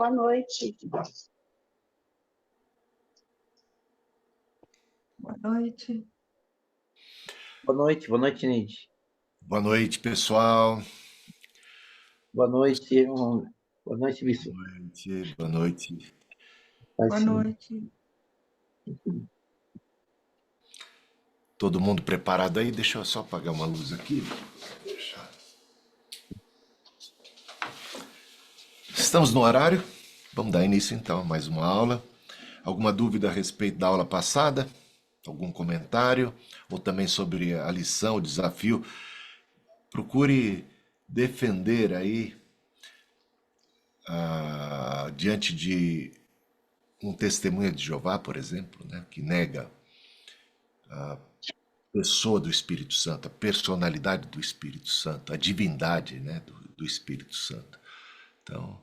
boa noite. Boa noite. Boa noite, Neide. Boa noite, pessoal. Boa noite, boa noite, Bispo. Boa noite. Boa noite. Todo mundo preparado aí? Deixa eu só apagar uma luz aqui. Estamos no horário? Vamos dar início então a mais uma aula. Alguma dúvida a respeito da aula passada? Algum comentário? Ou também sobre a lição, o desafio? Procure defender aí, diante de um testemunha de Jeová, por exemplo, né, que nega a pessoa do Espírito Santo, a personalidade do Espírito Santo, a divindade, né, do Espírito Santo. Então,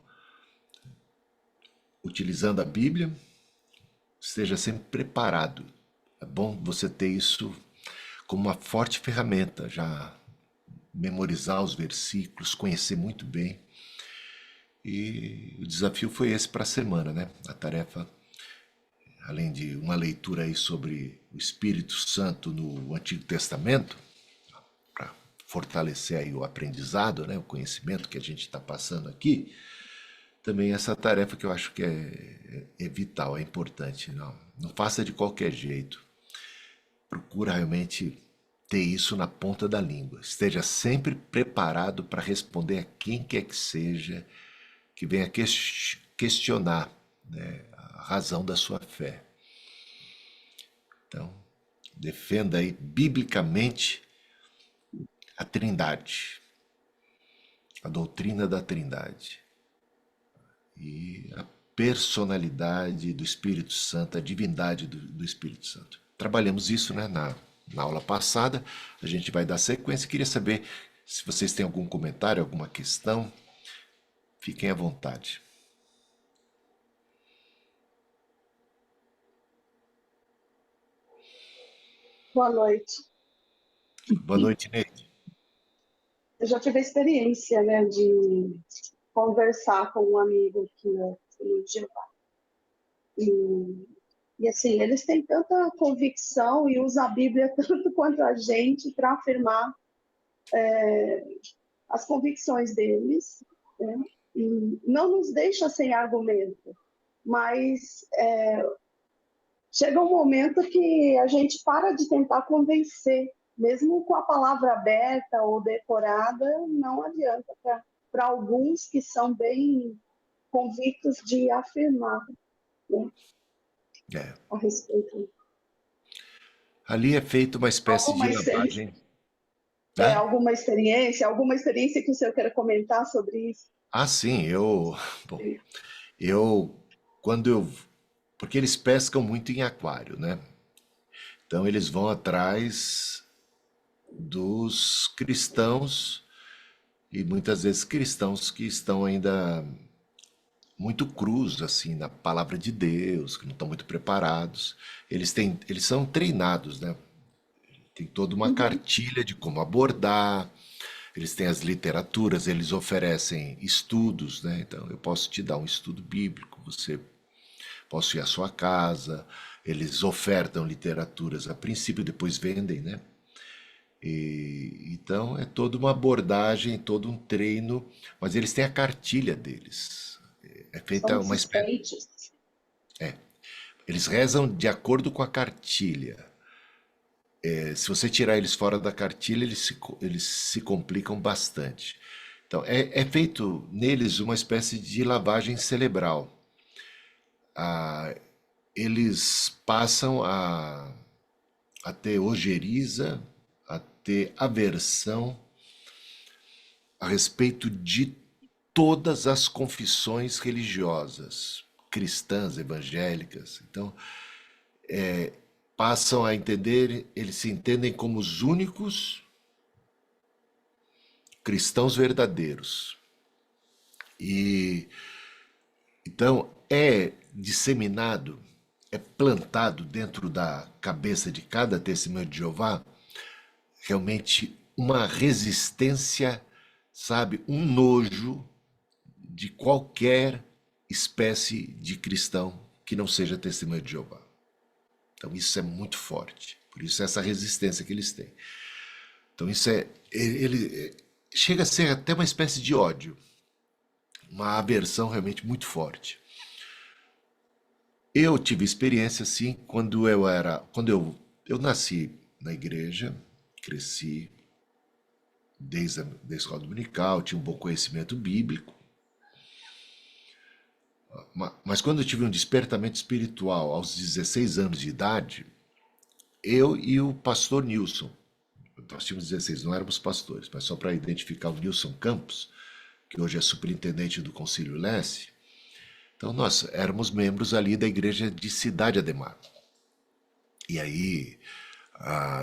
utilizando a Bíblia, esteja sempre preparado. É bom você ter isso como uma forte ferramenta, já memorizar os versículos, conhecer muito bem. E o desafio foi esse para a semana, né? A tarefa, além de uma leitura aí sobre o Espírito Santo no Antigo Testamento, para fortalecer aí o aprendizado, né? O conhecimento que a gente está passando aqui, também essa tarefa que eu acho que é vital, é importante. Não faça de qualquer jeito. Procura realmente ter isso na ponta da língua. Esteja sempre preparado para responder a quem quer que seja que venha questionar, né, a razão da sua fé. Então, defenda aí biblicamente a Trindade, a doutrina da Trindade e a personalidade do Espírito Santo, a divindade do Espírito Santo. Trabalhamos isso, né, na aula passada, a gente vai dar sequência. Queria saber se vocês têm algum comentário, alguma questão. Fiquem à vontade. Boa noite. Boa noite, Neide. Eu já tive a experiência, né, de conversar com um amigo que é filho de Jeová. E assim, eles têm tanta convicção e usam a Bíblia tanto quanto a gente para afirmar as convicções deles, né? E não nos deixa sem argumento, mas chega um momento que a gente para de tentar convencer, mesmo com a palavra aberta ou decorada, não adianta para alguns que são bem convictos de afirmar, né, a respeito. Ali é feita uma espécie de lavagem. Alguma experiência que o senhor queira comentar sobre isso? Sim, porque eles pescam muito em aquário, né? Então eles vão atrás dos cristãos e muitas vezes cristãos que estão ainda muito crus assim na palavra de Deus, que não estão muito preparados. Eles são treinados, né? Tem toda uma cartilha de como abordar. Eles têm as literaturas, eles oferecem estudos, né? Então eu posso te dar um estudo bíblico, você posso ir à sua casa. Eles ofertam literaturas a princípio, depois vendem, né? Então é toda uma abordagem, todo um treino, mas eles têm a cartilha deles. É feita uma espécie. Eles rezam de acordo com a cartilha. Se você tirar eles fora da cartilha, eles se complicam bastante. Então, é feito neles uma espécie de lavagem cerebral. Eles passam a ter ojeriza, a ter aversão a respeito de todas as confissões religiosas, cristãs, evangélicas. Então, passam a entender, eles se entendem como os únicos cristãos verdadeiros. E então é disseminado, é plantado dentro da cabeça de cada testemunho de Jeová realmente uma resistência, sabe, um nojo de qualquer espécie de cristão que não seja testemunha de Jeová. Então isso é muito forte. Por isso essa resistência que eles têm. Então isso ele chega a ser até uma espécie de ódio, uma aversão realmente muito forte. Eu tive experiência assim quando eu nasci na igreja, cresci desde a escola dominical, tinha um bom conhecimento bíblico, mas quando eu tive um despertamento espiritual aos 16 anos de idade, eu e o pastor Nilson, nós tínhamos 16, não éramos pastores, mas só para identificar o Nilson Campos, que hoje é superintendente do Concílio Leste. Então nós éramos membros ali da igreja de Cidade Ademar. E aí,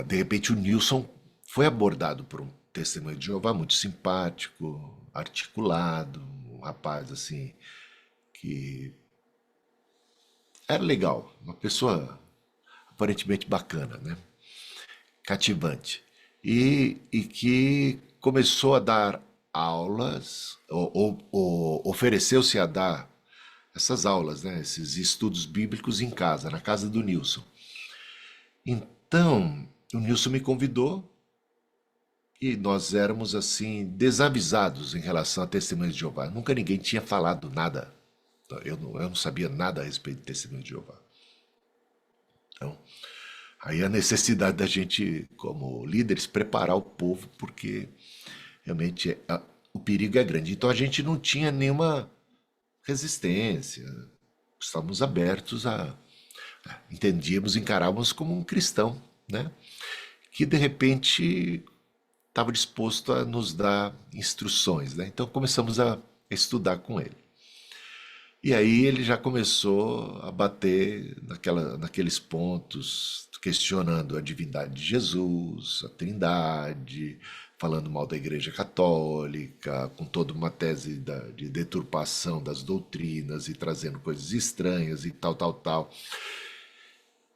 de repente, o Nilson foi abordado por um testemunho de Jeová muito simpático, articulado, um rapaz assim, que era legal, uma pessoa aparentemente bacana, né? Cativante. E que começou a dar aulas, ou ofereceu-se a dar essas aulas, né? Esses estudos bíblicos em casa, na casa do Nilson. Então, o Nilson me convidou e nós éramos assim desavisados em relação a testemunhos de Jeová. Nunca ninguém tinha falado nada. Eu não sabia nada a respeito de testemunhos de Jeová. Então, aí a necessidade da gente, como líderes, preparar o povo, porque realmente o perigo é grande. Então a gente não tinha nenhuma resistência, estávamos abertos entendíamos, encarávamos como um cristão, né? Que de repente estava disposto a nos dar instruções, né? Então começamos a estudar com ele. E aí ele já começou a bater naqueles pontos, questionando a divindade de Jesus, a Trindade, falando mal da Igreja Católica, com toda uma tese de deturpação das doutrinas e trazendo coisas estranhas e tal, tal, tal.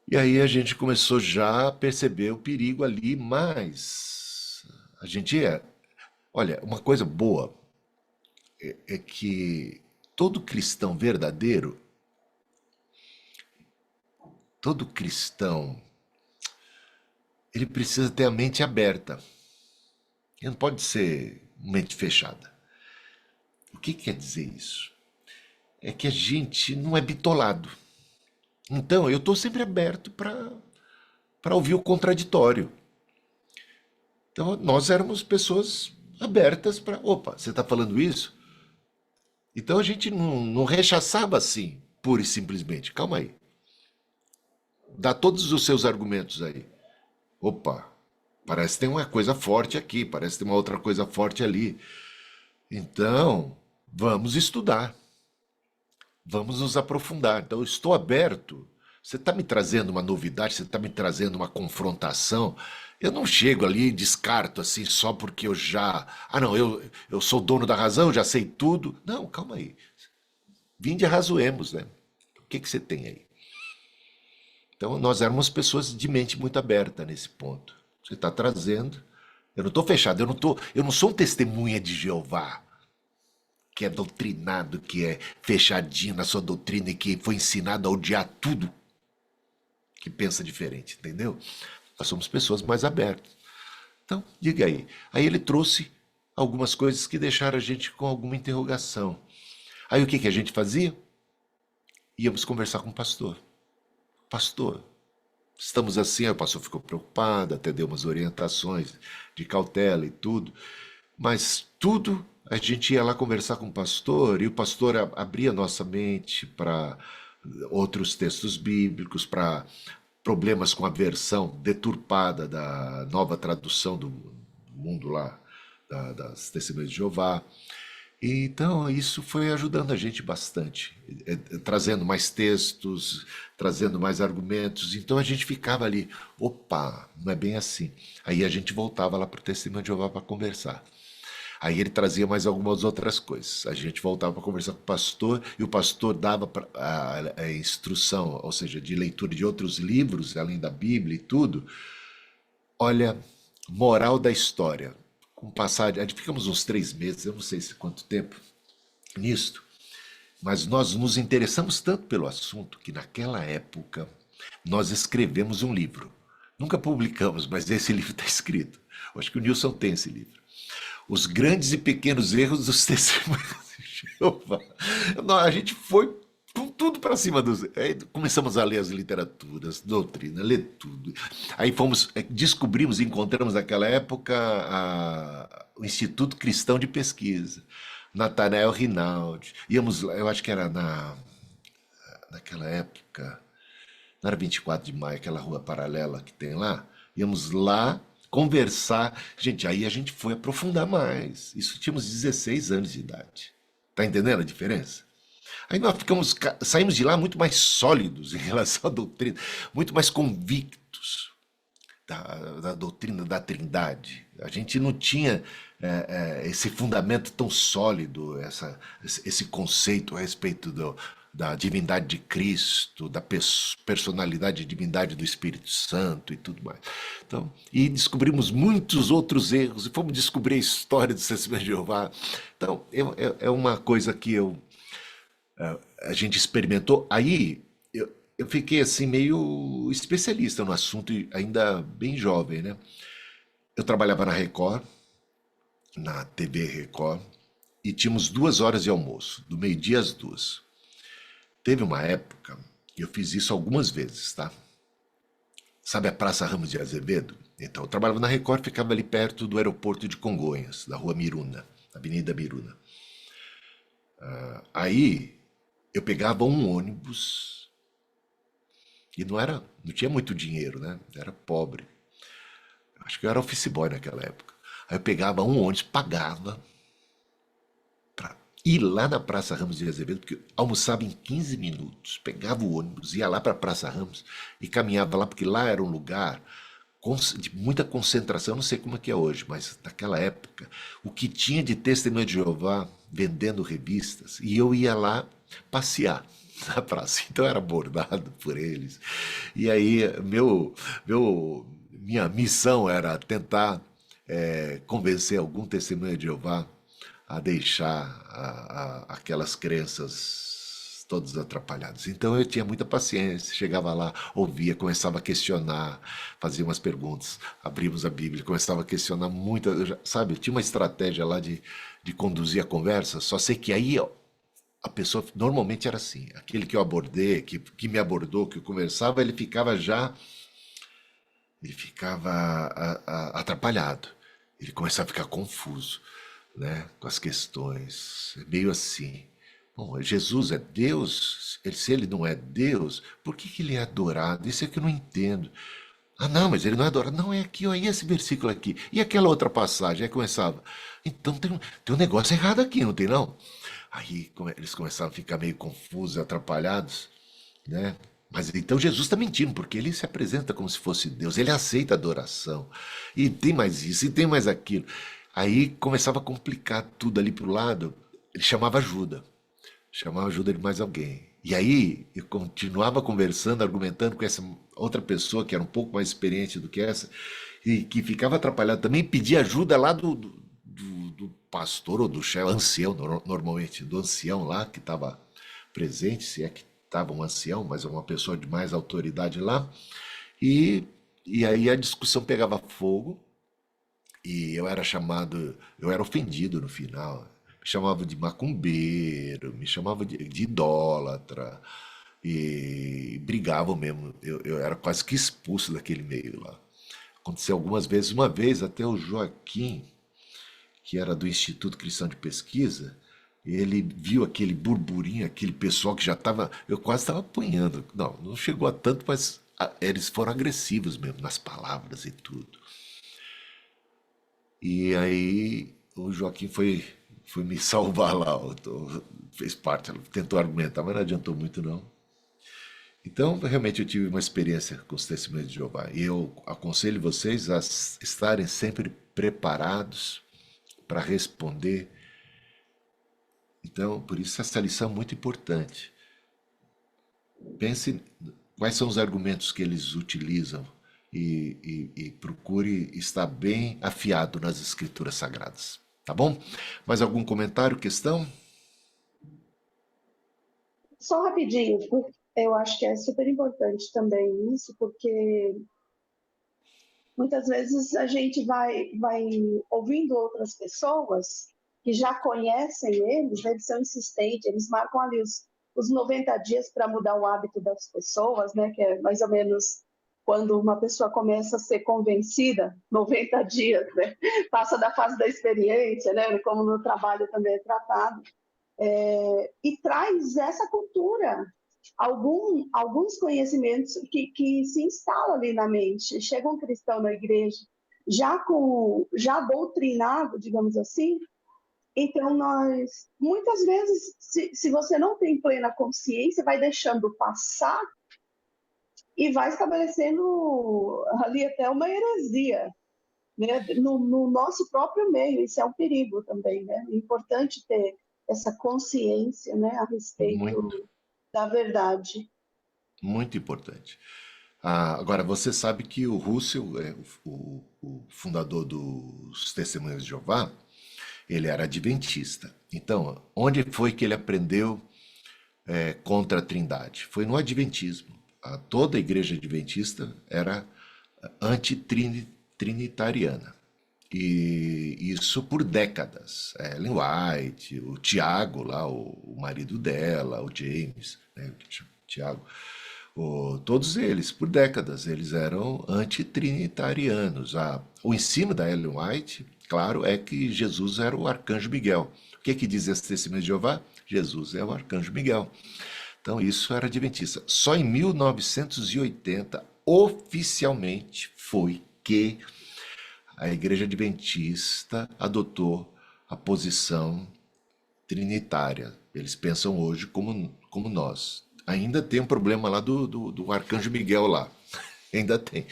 E aí a gente começou já a perceber o perigo ali, mas a gente olha, uma coisa boa é que todo cristão verdadeiro, todo cristão, ele precisa ter a mente aberta. Ele não pode ser mente fechada. O que quer dizer isso? É que a gente não é bitolado. Então, eu estou sempre aberto para ouvir o contraditório. Então, nós éramos pessoas abertas para... Opa, você está falando isso? Então a gente não rechaçava assim, pura e simplesmente. Calma aí. Dá todos os seus argumentos aí. Opa, parece que tem uma coisa forte aqui, parece que tem uma outra coisa forte ali. Então, vamos estudar. Vamos nos aprofundar. Então, eu estou aberto. Você está me trazendo uma novidade, você está me trazendo uma confrontação. Eu não chego ali e descarto assim só porque eu já... Ah, não, eu sou dono da razão, eu já sei tudo. Não, calma aí. Vinde e arrazoemos, né? O que você tem aí? Então, nós éramos pessoas de mente muito aberta nesse ponto. Você está trazendo... Eu não estou fechado, eu não sou um testemunha de Jeová, que é doutrinado, que é fechadinho na sua doutrina e que foi ensinado a odiar tudo que pensa diferente, entendeu? Nós somos pessoas mais abertas. Então, diga aí. Aí ele trouxe algumas coisas que deixaram a gente com alguma interrogação. Aí o que a gente fazia? Íamos conversar com o pastor. Pastor, estamos assim, aí o pastor ficou preocupado, até deu umas orientações de cautela e tudo, mas tudo a gente ia lá conversar com o pastor e o pastor abria nossa mente para outros textos bíblicos, para problemas com a versão deturpada da nova tradução do mundo lá, das Testemunhas de Jeová. E, então isso foi ajudando a gente bastante, trazendo mais textos, trazendo mais argumentos. Então a gente ficava ali, opa, não é bem assim. Aí a gente voltava lá para o Testemunho de Jeová para conversar. Aí ele trazia mais algumas outras coisas. A gente voltava para conversar com o pastor e o pastor dava a instrução, ou seja, de leitura de outros livros, além da Bíblia e tudo. Olha, moral da história. Com passagem, ficamos uns 3 meses, eu não sei se quanto tempo nisto. mas nós nos interessamos tanto pelo assunto que naquela época nós escrevemos um livro. Nunca publicamos, mas esse livro está escrito. Eu acho que o Nilson tem esse livro. Os grandes e pequenos erros dos testemunhos de Jeová. A gente foi com tudo para cima dos. Aí começamos a ler as literaturas, doutrina, ler tudo. Aí descobrimos, encontramos naquela época o Instituto Cristão de Pesquisa, Natanael Rinaldi. Íamos lá, eu acho que era naquela época, não era 24 de maio, aquela rua paralela que tem lá. Íamos lá conversar. Gente, aí a gente foi aprofundar mais. Isso tínhamos 16 anos de idade. Tá entendendo a diferença? Aí nós saímos de lá muito mais sólidos em relação à doutrina, muito mais convictos da doutrina da Trindade. A gente não tinha esse fundamento tão sólido, esse conceito a respeito da divindade de Cristo, da personalidade e divindade do Espírito Santo e tudo mais. Então, e descobrimos muitos outros erros, e fomos descobrir a história do Testemunho de Jeová. Então, é uma coisa que a gente experimentou. Aí, eu fiquei assim meio especialista no assunto, ainda bem jovem, né? Eu trabalhava na Record, na TV Record, e tínhamos 2 horas de almoço, do meio-dia às 2. Teve uma época, eu fiz isso algumas vezes, tá? Sabe a Praça Ramos de Azevedo? Então, eu trabalhava na Record, ficava ali perto do aeroporto de Congonhas, da Rua Miruna, Avenida Miruna. Aí, eu pegava um ônibus, e não tinha muito dinheiro, né? Era pobre. Acho que eu era office boy naquela época. Aí eu pegava um ônibus, pagava, para ir lá na Praça Ramos de Azevedo, porque eu almoçava em 15 minutos, pegava o ônibus, ia lá para a Praça Ramos e caminhava lá, porque lá era um lugar de muita concentração, não sei como é que é hoje, mas naquela época, o que tinha de Testemunha de Jeová vendendo revistas, e eu ia lá passear na praça, então eu era abordado por eles, e aí minha missão era tentar convencer algum Testemunha de Jeová a deixar aquelas crenças todas atrapalhadas. Então eu tinha muita paciência, chegava lá, ouvia, começava a questionar, fazia umas perguntas, abríamos a Bíblia, começava a questionar muito, sabe, eu tinha uma estratégia lá de conduzir a conversa, só sei que aí a pessoa normalmente era assim, aquele que eu abordei, que me abordou, que eu conversava, ele ficava atrapalhado, ele começava a ficar confuso, né, com as questões, meio assim. Bom, Jesus é Deus? Se ele não é Deus, por que ele é adorado? Isso é que eu não entendo. Ah, não, mas ele não é adorado. Não, é aqui, ó, e esse versículo aqui? E aquela outra passagem? Aí começava. Então tem um negócio errado aqui, não tem não? Aí eles começavam a ficar meio confusos, atrapalhados, né? Mas então Jesus está mentindo, porque ele se apresenta como se fosse Deus, ele aceita a adoração. E tem mais isso, e tem mais aquilo. Aí começava a complicar tudo ali pro lado, ele chamava ajuda de mais alguém. E aí eu continuava conversando, argumentando com essa outra pessoa que era um pouco mais experiente do que essa, e que ficava atrapalhado também, pedia ajuda lá do pastor ou do chefe, ancião, normalmente, do ancião lá que estava presente, se é que estava um ancião, mas uma pessoa de mais autoridade lá. E aí a discussão pegava fogo, e eu era ofendido no final. Me chamavam de macumbeiro, me chamavam de idólatra, e brigavam mesmo. Eu era quase que expulso daquele meio lá. Aconteceu algumas vezes, uma vez até o Joaquim, que era do Instituto Cristão de Pesquisa, ele viu aquele burburinho, aquele pessoal que já estava. Eu quase estava apanhando. Não chegou a tanto, mas eles foram agressivos mesmo nas palavras e tudo. E aí o Joaquim foi me salvar lá, fez parte, tentou argumentar, mas não adiantou muito não. Então, realmente eu tive uma experiência com os testemunhos de Jeová. E eu aconselho vocês a estarem sempre preparados para responder. Então, por isso essa lição é muito importante. Pense quais são os argumentos que eles utilizam e procure estar bem afiado nas escrituras sagradas. Tá bom? Mais algum comentário, questão? Só rapidinho, eu acho que é super importante também isso, porque muitas vezes a gente vai ouvindo outras pessoas que já conhecem eles, né? Eles são insistentes, eles marcam ali os 90 dias para mudar o hábito das pessoas, né? Que é mais ou menos quando uma pessoa começa a ser convencida, 90 dias, né? Passa da fase da experiência, né? Como no trabalho também é tratado. E traz essa cultura, alguns conhecimentos que se instalam ali na mente. Chega um cristão na igreja já doutrinado, digamos assim, então nós, muitas vezes, se você não tem plena consciência, vai deixando passar e vai estabelecendo ali até uma heresia, né? No nosso próprio meio. Isso é um perigo também, né? É importante ter essa consciência, né, a Muito, respeito da verdade. muito importante. Agora, você sabe que o Russell, o fundador dos Testemunhas de Jeová, ele era adventista. Então, onde foi que ele aprendeu contra a Trindade? Foi no Adventismo. Toda a igreja adventista era antitrinitariana. E isso por décadas. Ellen White, o Tiago, lá, o marido dela, o James, né, o Tiago, todos eles, por décadas, eles eram antitrinitarianos. O ensino da Ellen White, claro, é que Jesus era o arcanjo Miguel. O que diz esse testemunho de Jeová? Jesus é o arcanjo Miguel. Então, isso era adventista. Só em 1980, oficialmente, foi que a Igreja Adventista adotou a posição trinitária. Eles pensam hoje como nós. Ainda tem um problema lá do Arcanjo Miguel lá. Ainda tem.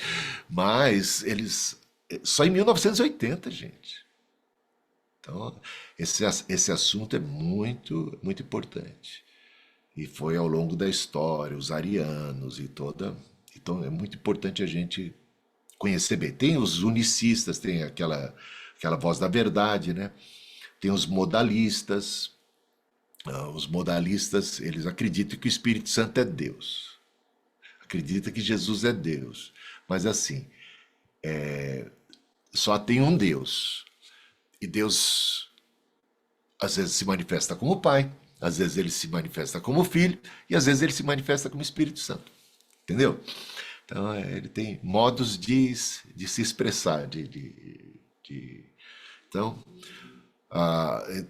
Mas eles. Só em 1980, gente. Então, esse assunto é muito, muito importante. E foi ao longo da história, os arianos e toda. Então, é muito importante a gente conhecer bem. Tem os unicistas, tem aquela voz da verdade, né? Tem os modalistas. Os modalistas, eles acreditam que o Espírito Santo é Deus. Acreditam que Jesus é Deus. Mas assim, só tem um Deus. E Deus, às vezes, se manifesta como Pai, às vezes ele se manifesta como Filho, e às vezes ele se manifesta como Espírito Santo. Entendeu? Então, ele tem modos de se expressar. Então,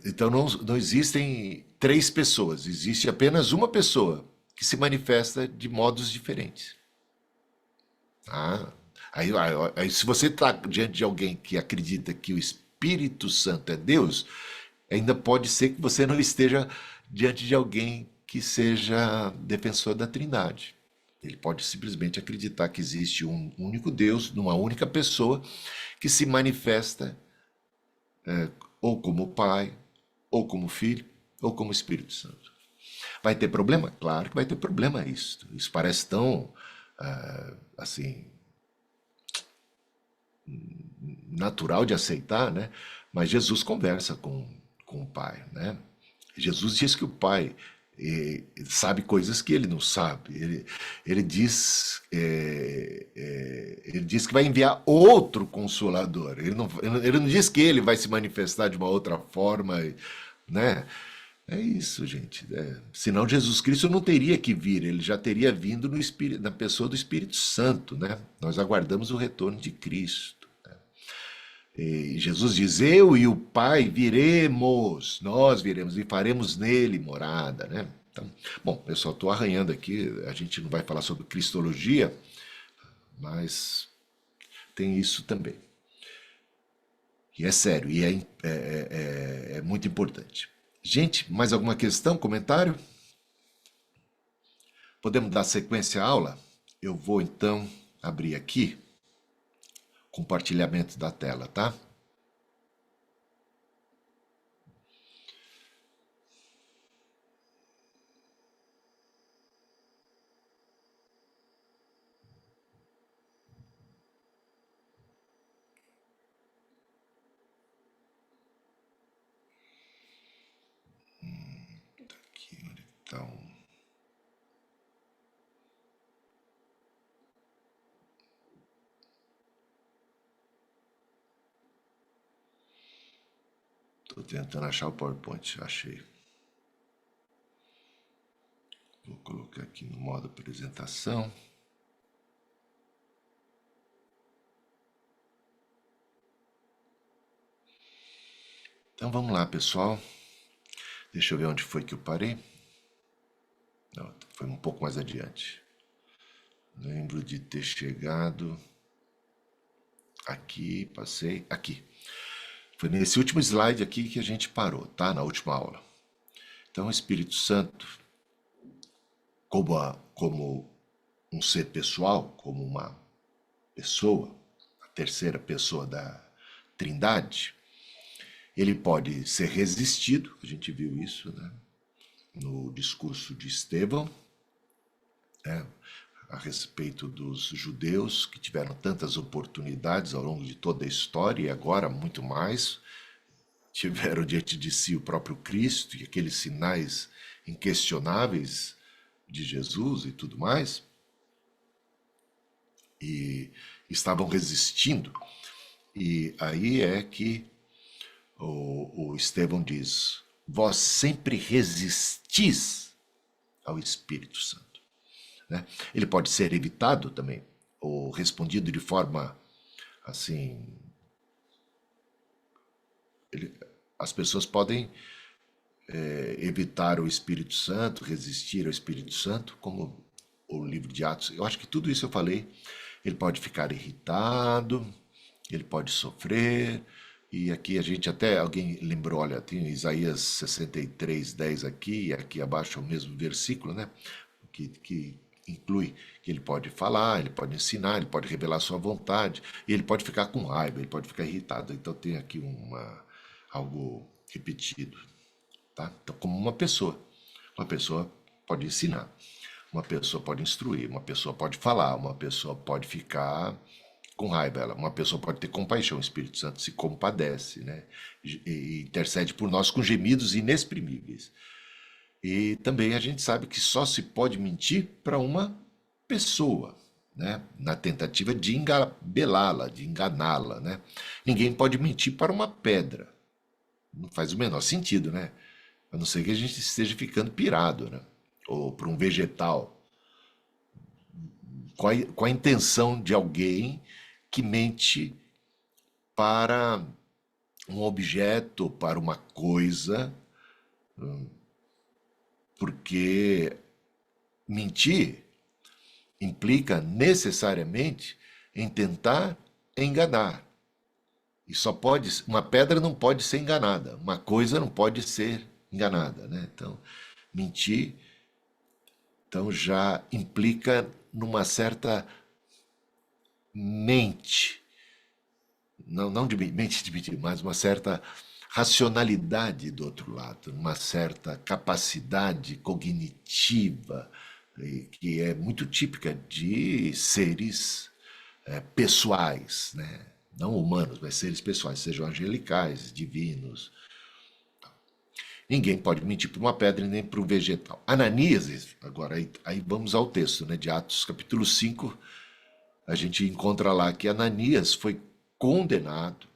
então não existem três pessoas, existe apenas uma pessoa que se manifesta de modos diferentes. Ah, aí, se você está diante de alguém que acredita que o Espírito Santo é Deus, ainda pode ser que você não esteja diante de alguém que seja defensor da Trindade. Ele pode simplesmente acreditar que existe um único Deus, numa única pessoa, que se manifesta ou como Pai, ou como Filho, ou como Espírito Santo. Vai ter problema? Claro que vai ter problema isso. Isso parece tão, assim, natural de aceitar, né? Mas Jesus conversa com o Pai, né? Jesus diz que o Pai sabe coisas que ele não sabe. Ele diz que vai enviar outro consolador. Ele não diz que ele vai se manifestar de uma outra forma, né? É isso, gente. Senão Jesus Cristo não teria que vir, ele já teria vindo no Espírito, na pessoa do Espírito Santo, né? Nós aguardamos o retorno de Cristo. E Jesus diz: Eu e o Pai viremos, nós viremos e faremos nele morada, né? Então, bom, eu só estou arranhando aqui, a gente não vai falar sobre cristologia, mas tem isso também. E é sério, e é muito importante. Gente, mais alguma questão, comentário? Podemos dar sequência à aula? Eu vou então abrir aqui compartilhamento da tela, tá? Aqui, onde então. Estou tentando achar o PowerPoint, achei. Vou colocar aqui no modo apresentação. Então vamos lá, pessoal. Deixa eu ver onde foi que eu parei. Não, foi um pouco mais adiante. Lembro de ter chegado aqui, passei aqui. Foi nesse último slide aqui que a gente parou, tá? Na última aula. Então, o Espírito Santo, como um ser pessoal, como uma pessoa, a terceira pessoa da Trindade, ele pode ser resistido, a gente viu isso, né, no discurso de Estevão, né, a respeito dos judeus que tiveram tantas oportunidades ao longo de toda a história e agora muito mais, tiveram diante de si o próprio Cristo e aqueles sinais inquestionáveis de Jesus e tudo mais, e estavam resistindo. E aí é que o Estevão diz: vós sempre resistis ao Espírito Santo. Né? Ele pode ser evitado também, ou respondido de forma assim. As pessoas podem evitar o Espírito Santo, resistir ao Espírito Santo, como o livro de Atos. Eu acho que tudo isso eu falei. Ele pode ficar irritado, ele pode sofrer. E aqui a gente até, alguém lembrou, olha, tem Isaías 63, 10 aqui, e aqui abaixo é o mesmo versículo, né? Que inclui que ele pode falar, ele pode ensinar, ele pode revelar sua vontade, e ele pode ficar com raiva, ele pode ficar irritado. Então tem aqui algo repetido, tá? Então, como uma pessoa pode ensinar, uma pessoa pode instruir, uma pessoa pode falar, uma pessoa pode ficar com raiva, uma pessoa pode ter compaixão, o Espírito Santo se compadece, né? E intercede por nós com gemidos inexprimíveis. E também a gente sabe que só se pode mentir para uma pessoa, né? Na tentativa de engabelá-la, de enganá-la, né? Ninguém pode mentir para uma pedra. Não faz o menor sentido, né? A não ser que a gente esteja ficando pirado, né? Ou para um vegetal. Qual a intenção de alguém que mente para um objeto, para uma coisa? Porque mentir implica necessariamente em tentar enganar. E uma pedra não pode ser enganada, uma coisa não pode ser enganada, né? Então, mentir já implica numa certa mente, não de mente de mentir, mas uma certa racionalidade do outro lado, uma certa capacidade cognitiva que é muito típica de seres pessoais, né? Não humanos, mas seres pessoais, sejam angelicais, divinos. Ninguém pode mentir para uma pedra nem para um vegetal. Ananias, agora aí vamos ao texto, né, de Atos capítulo 5, a gente encontra lá que Ananias foi condenado,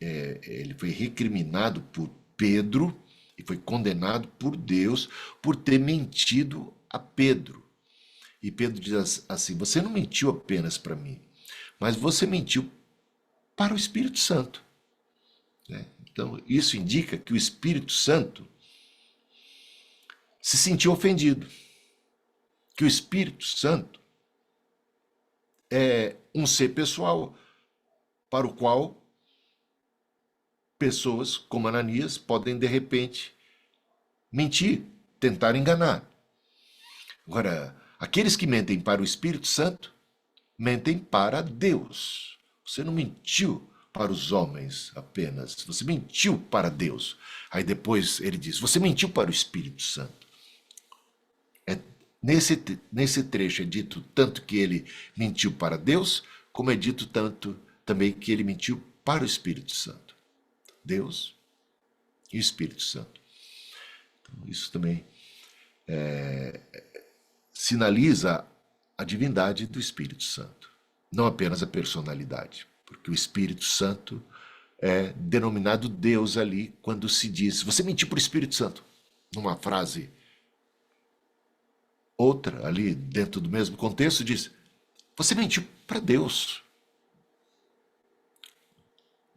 ele foi recriminado por Pedro e foi condenado por Deus por ter mentido a Pedro. E Pedro diz assim: você não mentiu apenas para mim, mas você mentiu para o Espírito Santo. Né? Então, isso indica que o Espírito Santo se sentiu ofendido. Que o Espírito Santo é um ser pessoal para o qual pessoas como Ananias podem, de repente, mentir, tentar enganar. Agora, aqueles que mentem para o Espírito Santo, mentem para Deus. Você não mentiu para os homens apenas, você mentiu para Deus. Aí depois ele diz, você mentiu para o Espírito Santo. Nesse trecho é dito tanto que ele mentiu para Deus, como é dito tanto também que ele mentiu para o Espírito Santo. Deus e o Espírito Santo. Então, isso também sinaliza a divindade do Espírito Santo, não apenas a personalidade, porque o Espírito Santo é denominado Deus ali quando se diz, você mentiu para o Espírito Santo, numa frase. Outra, ali dentro do mesmo contexto, diz, você mentiu para Deus.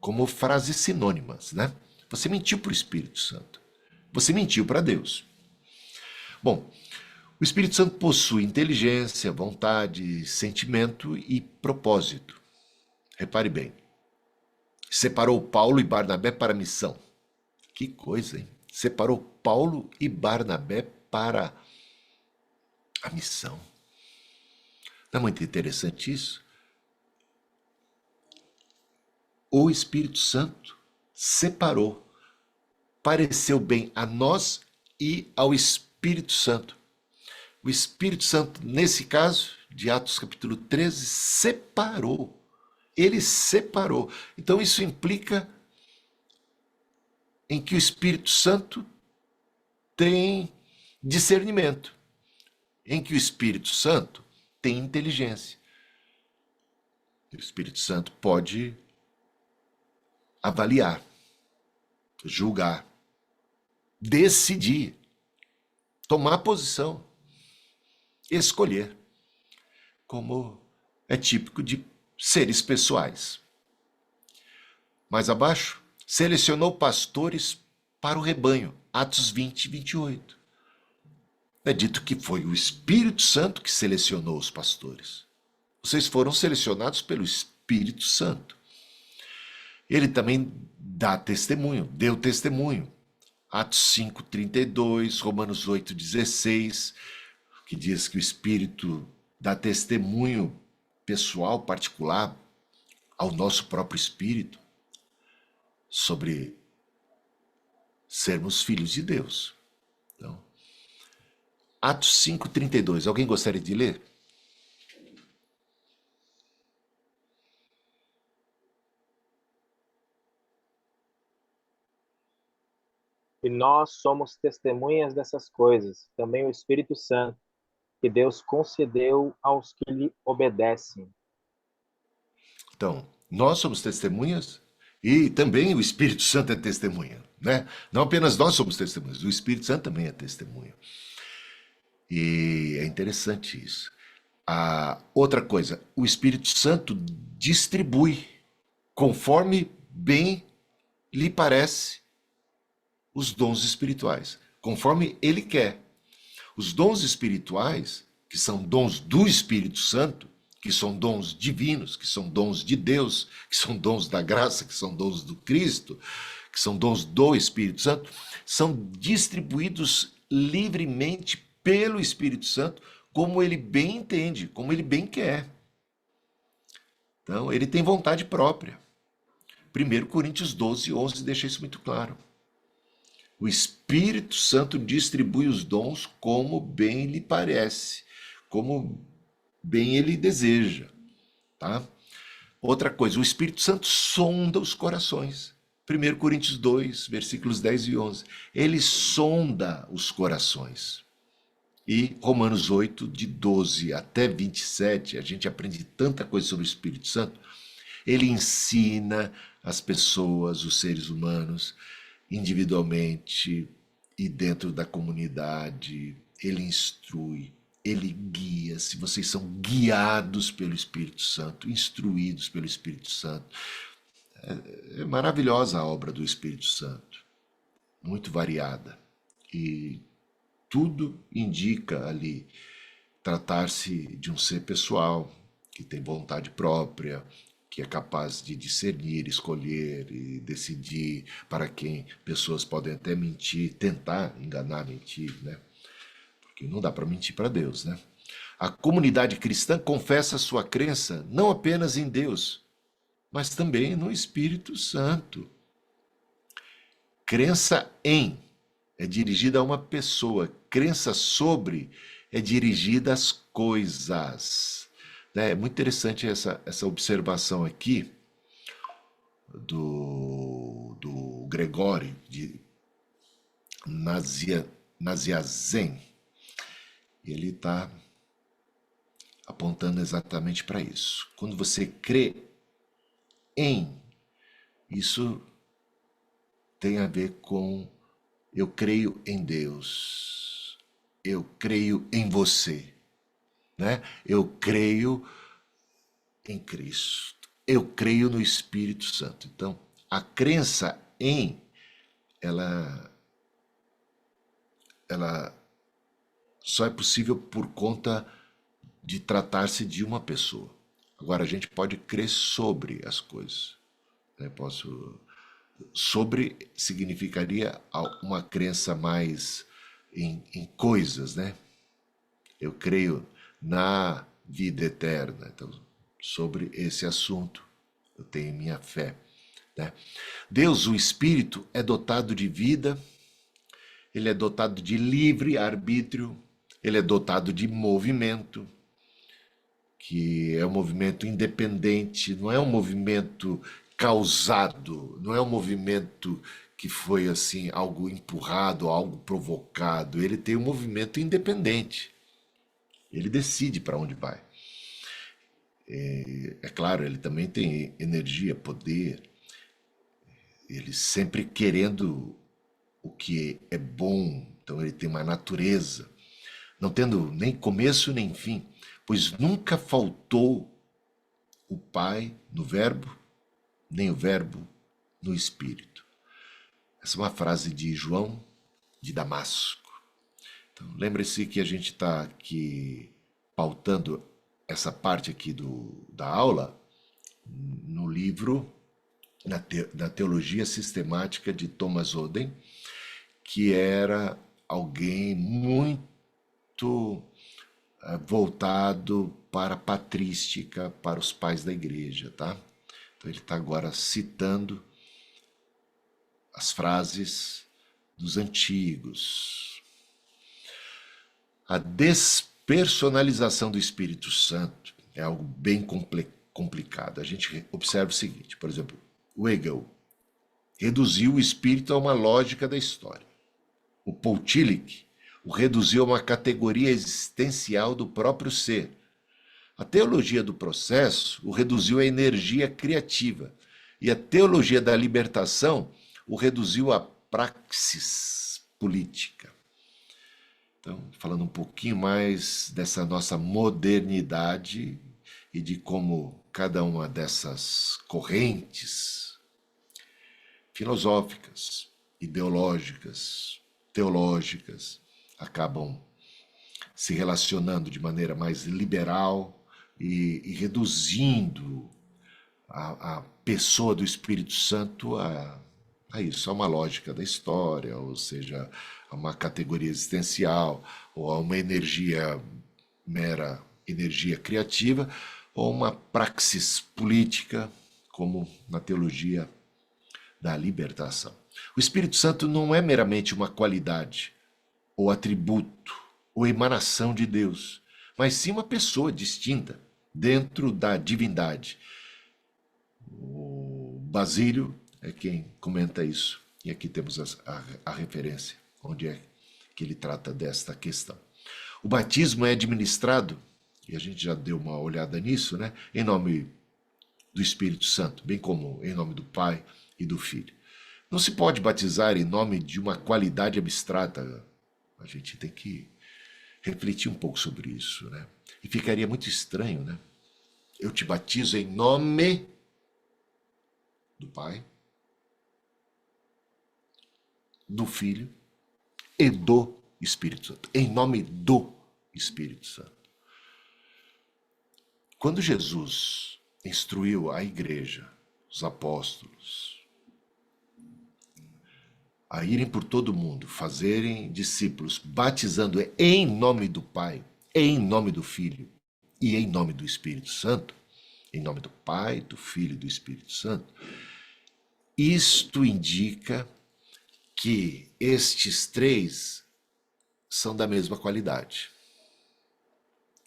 Como frases sinônimas, né? Você mentiu para o Espírito Santo. Você mentiu para Deus. Bom, o Espírito Santo possui inteligência, vontade, sentimento e propósito. Repare bem. Separou Paulo e Barnabé para a missão. Que coisa, hein? Separou Paulo e Barnabé para a missão. Não é muito interessante isso? O Espírito Santo separou. Pareceu bem a nós e ao Espírito Santo. O Espírito Santo, nesse caso, de Atos capítulo 13, separou. Ele separou. Então isso implica em que o Espírito Santo tem discernimento, em que o Espírito Santo tem inteligência. O Espírito Santo pode avaliar, julgar, decidir, tomar posição, escolher, como é típico de seres pessoais. Mais abaixo, selecionou pastores para o rebanho, Atos 20, 28. É dito que foi o Espírito Santo que selecionou os pastores. Vocês foram selecionados pelo Espírito Santo. Ele também dá testemunho, deu testemunho. Atos 5, 32, Romanos 8, 16, que diz que o Espírito dá testemunho pessoal, particular, ao nosso próprio Espírito, sobre sermos filhos de Deus. Então, Atos 5, 32. Alguém gostaria de ler? E nós somos testemunhas dessas coisas, também o Espírito Santo, que Deus concedeu aos que lhe obedecem. Então, nós somos testemunhas e também o Espírito Santo é testemunha, né? Não apenas nós somos testemunhas, o Espírito Santo também é testemunha. E é interessante isso. Outra coisa, o Espírito Santo distribui, conforme bem lhe parece, os dons espirituais, conforme ele quer. Os dons espirituais, que são dons do Espírito Santo, que são dons divinos, que são dons de Deus, que são dons da graça, que são dons do Cristo, que são dons do Espírito Santo, são distribuídos livremente pelo Espírito Santo, como ele bem entende, como ele bem quer. Então, ele tem vontade própria. 1 Coríntios 12, 11 deixa isso muito claro. O Espírito Santo distribui os dons como bem lhe parece, como bem ele deseja, tá? Outra coisa, o Espírito Santo sonda os corações. 1 Coríntios 2, versículos 10 e 11. Ele sonda os corações. E Romanos 8, de 12 até 27, a gente aprende tanta coisa sobre o Espírito Santo. Ele ensina as pessoas, os seres humanos, individualmente e dentro da comunidade. Ele instrui, ele guia. Se vocês são guiados pelo Espírito Santo, instruídos pelo Espírito Santo. É maravilhosa a obra do Espírito Santo, muito variada. E tudo indica ali tratar-se de um ser pessoal, que tem vontade própria, que é capaz de discernir, escolher e decidir para quem pessoas podem até mentir, tentar enganar, mentir, né? Porque não dá para mentir para Deus, né? A comunidade cristã confessa sua crença não apenas em Deus, mas também no Espírito Santo. Crença em é dirigida a uma pessoa, crença sobre é dirigida às coisas. É muito interessante essa observação aqui do Gregório de Nazianzen. Ele está apontando exatamente para isso. Quando você crê em Isso tem a ver com eu creio em Deus, eu creio em você, né? Eu creio em Cristo, eu creio no Espírito Santo. Então, a crença em, ela só é possível por conta de tratar-se de uma pessoa. Agora, a gente pode crer sobre as coisas, né? Sobre significaria uma crença mais em coisas, né? Eu creio na vida eterna. Então, sobre esse assunto, eu tenho minha fé, né? Deus, o Espírito, é dotado de vida, ele é dotado de livre arbítrio, ele é dotado de movimento, que é um movimento independente, não é um movimento causado, não é um movimento que foi assim algo empurrado, algo provocado. Ele tem um movimento independente. Ele decide para onde vai. É claro, ele também tem energia, poder. Ele sempre querendo o que é bom. Então ele tem uma natureza, não tendo nem começo nem fim, pois nunca faltou o Pai no Verbo, nem o Verbo no Espírito. Essa é uma frase de João de Damasco. Então, lembre-se que a gente está aqui pautando essa parte aqui da aula no livro, na Teologia Sistemática de Thomas Oden, que era alguém muito voltado para a patrística, para os pais da igreja, tá? Então ele está agora citando as frases dos antigos. A despersonalização do Espírito Santo é algo bem complicado. A gente observa o seguinte, por exemplo, o Hegel reduziu o Espírito a uma lógica da história. O Paul Tillich o reduziu a uma categoria existencial do próprio ser. A teologia do processo o reduziu à energia criativa. E a teologia da libertação o reduziu à praxis política. Então, falando um pouquinho mais dessa nossa modernidade e de como cada uma dessas correntes filosóficas, ideológicas, teológicas, acabam se relacionando de maneira mais liberal e reduzindo a pessoa do Espírito Santo a isso, a uma lógica da história, ou seja, a uma categoria existencial, ou a uma energia, mera energia criativa, ou uma praxis política, como na teologia da libertação. O Espírito Santo não é meramente uma qualidade, ou atributo, ou emanação de Deus, mas sim uma pessoa distinta dentro da divindade. O Basílio é quem comenta isso, e aqui temos a referência, onde é que ele trata desta questão. O batismo é administrado, e a gente já deu uma olhada nisso, né, em nome do Espírito Santo, bem como em nome do Pai e do Filho. Não se pode batizar em nome de uma qualidade abstrata. A gente tem que refletir um pouco sobre isso, né? E ficaria muito estranho, né? Eu te batizo em nome do Pai, do Filho e do Espírito Santo. Em nome do Espírito Santo. Quando Jesus instruiu a igreja, os apóstolos, a irem por todo mundo, fazerem discípulos, batizando em nome do Pai, em nome do Filho e em nome do Espírito Santo, em nome do Pai, do Filho e do Espírito Santo, isto indica que estes três são da mesma qualidade.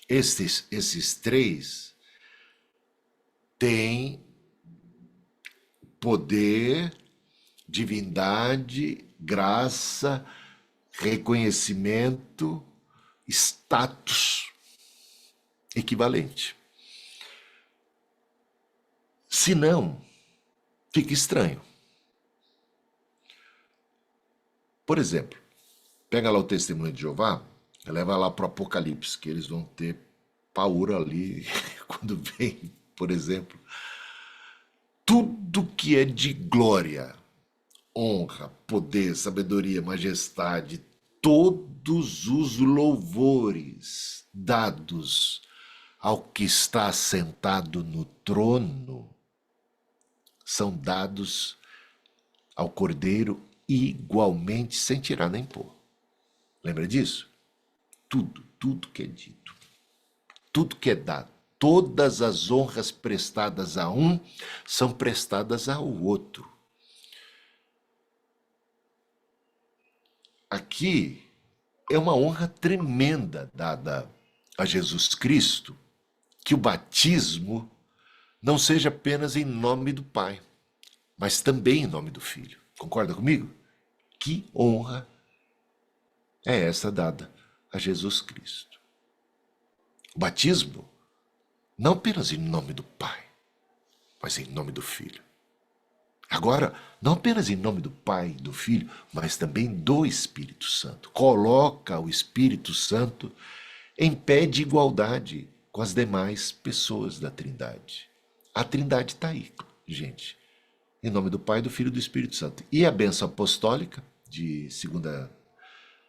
Esses três têm poder, divindade, graça, reconhecimento, status equivalente. Se não, fica estranho. Por exemplo, pega lá o testemunho de Jeová, leva lá para o Apocalipse, que eles vão ter paura ali quando vem, por exemplo, tudo que é de glória, honra, poder, sabedoria, majestade, todos os louvores dados ao que está sentado no trono são dados ao Cordeiro igualmente, sem tirar nem pôr. Lembra disso? Tudo que é dito, tudo que é dado, todas as honras prestadas a um são prestadas ao outro. Aqui é uma honra tremenda dada a Jesus Cristo, que o batismo não seja apenas em nome do Pai, mas também em nome do Filho. Concorda comigo? Que honra é essa dada a Jesus Cristo? O batismo não apenas em nome do Pai, mas em nome do Filho. Agora, não apenas em nome do Pai e do Filho, mas também do Espírito Santo. Coloca o Espírito Santo em pé de igualdade com as demais pessoas da Trindade. A Trindade está aí, gente. Em nome do Pai, do Filho e do Espírito Santo. E a bênção apostólica, de 2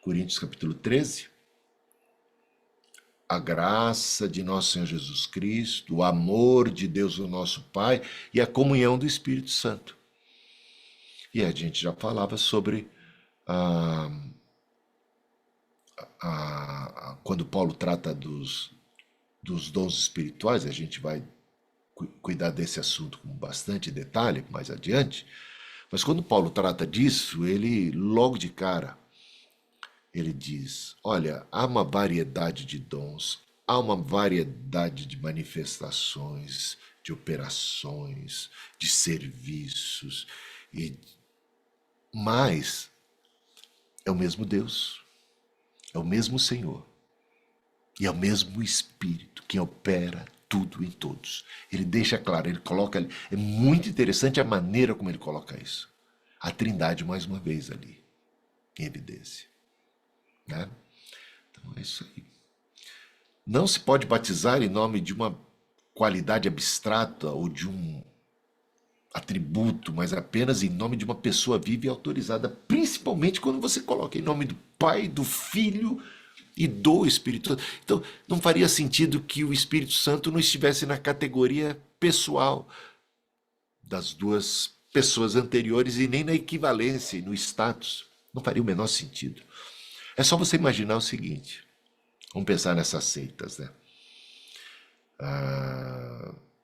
Coríntios capítulo 13, a graça de nosso Senhor Jesus Cristo, o amor de Deus, o nosso Pai, e a comunhão do Espírito Santo. E a gente já falava sobre quando Paulo trata dos dons espirituais, a gente vai cuidar desse assunto com bastante detalhe mais adiante, mas quando Paulo trata disso, ele logo de cara, ele diz, olha, há uma variedade de dons, há uma variedade de manifestações, de operações, de serviços, mas é o mesmo Deus, é o mesmo Senhor, e é o mesmo Espírito que opera tudo em todos. Ele deixa claro, ele coloca ali. É muito interessante a maneira como ele coloca isso. A Trindade, mais uma vez, ali, em evidência. Né? Então é isso aí. Não se pode batizar em nome de uma qualidade abstrata ou de um atributo, mas apenas em nome de uma pessoa viva e autorizada, principalmente quando você coloca em nome do Pai, do Filho e do Espírito Santo. Então, não faria sentido que o Espírito Santo não estivesse na categoria pessoal das duas pessoas anteriores e nem na equivalência e no status. Não faria o menor sentido. É só você imaginar o seguinte. Vamos pensar nessas seitas, né?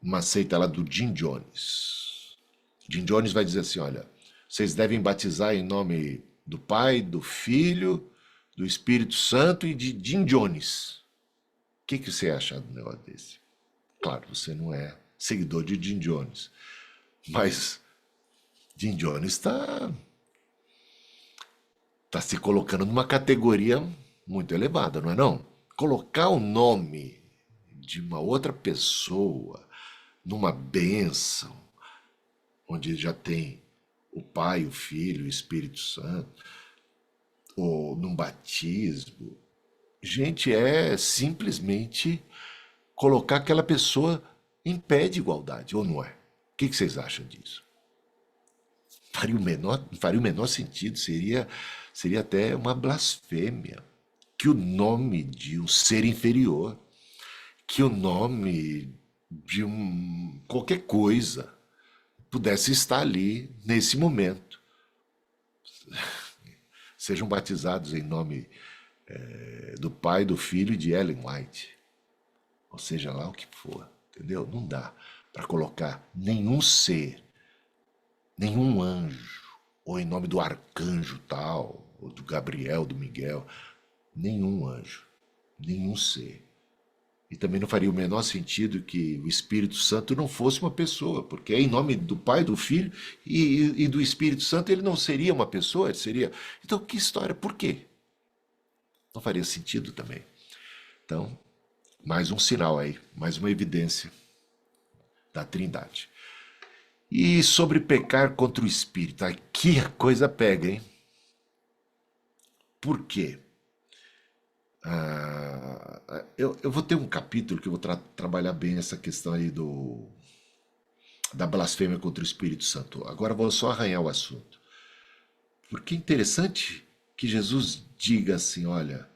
Uma seita lá do Jim Jones. Jim Jones vai dizer assim, olha, vocês devem batizar em nome do Pai, do Filho, do Espírito Santo e de Jim Jones. O que você acha do negócio desse? Claro, você não é seguidor de Jim Jones, mas Jim Jones está se colocando numa categoria muito elevada, não é não? Colocar o nome de uma outra pessoa numa bênção, onde já tem o Pai, o Filho, o Espírito Santo, ou num batismo, gente, é simplesmente colocar aquela pessoa em pé de igualdade, ou não é? O que vocês acham disso? Faria o menor sentido, seria até uma blasfêmia que o nome de um ser inferior, que o nome de qualquer coisa pudesse estar ali nesse momento. Sejam batizados em nome do Pai, do Filho e de Ellen White, ou seja lá o que for, entendeu? Não dá para colocar nenhum ser, nenhum anjo, ou em nome do arcanjo tal, ou do Gabriel, do Miguel, nenhum anjo, nenhum ser. E também não faria o menor sentido que o Espírito Santo não fosse uma pessoa, porque é em nome do Pai, do Filho e do Espírito Santo ele não seria uma pessoa, ele seria... Então, que história? Por quê? Não faria sentido também. Então, mais um sinal aí, mais uma evidência da Trindade. E sobre pecar contra o Espírito, aqui a coisa pega, hein? Por quê? Eu vou ter um capítulo que eu vou trabalhar bem essa questão aí da blasfêmia contra o Espírito Santo. Agora vou só arranhar o assunto. Porque é interessante que Jesus diga assim, olha,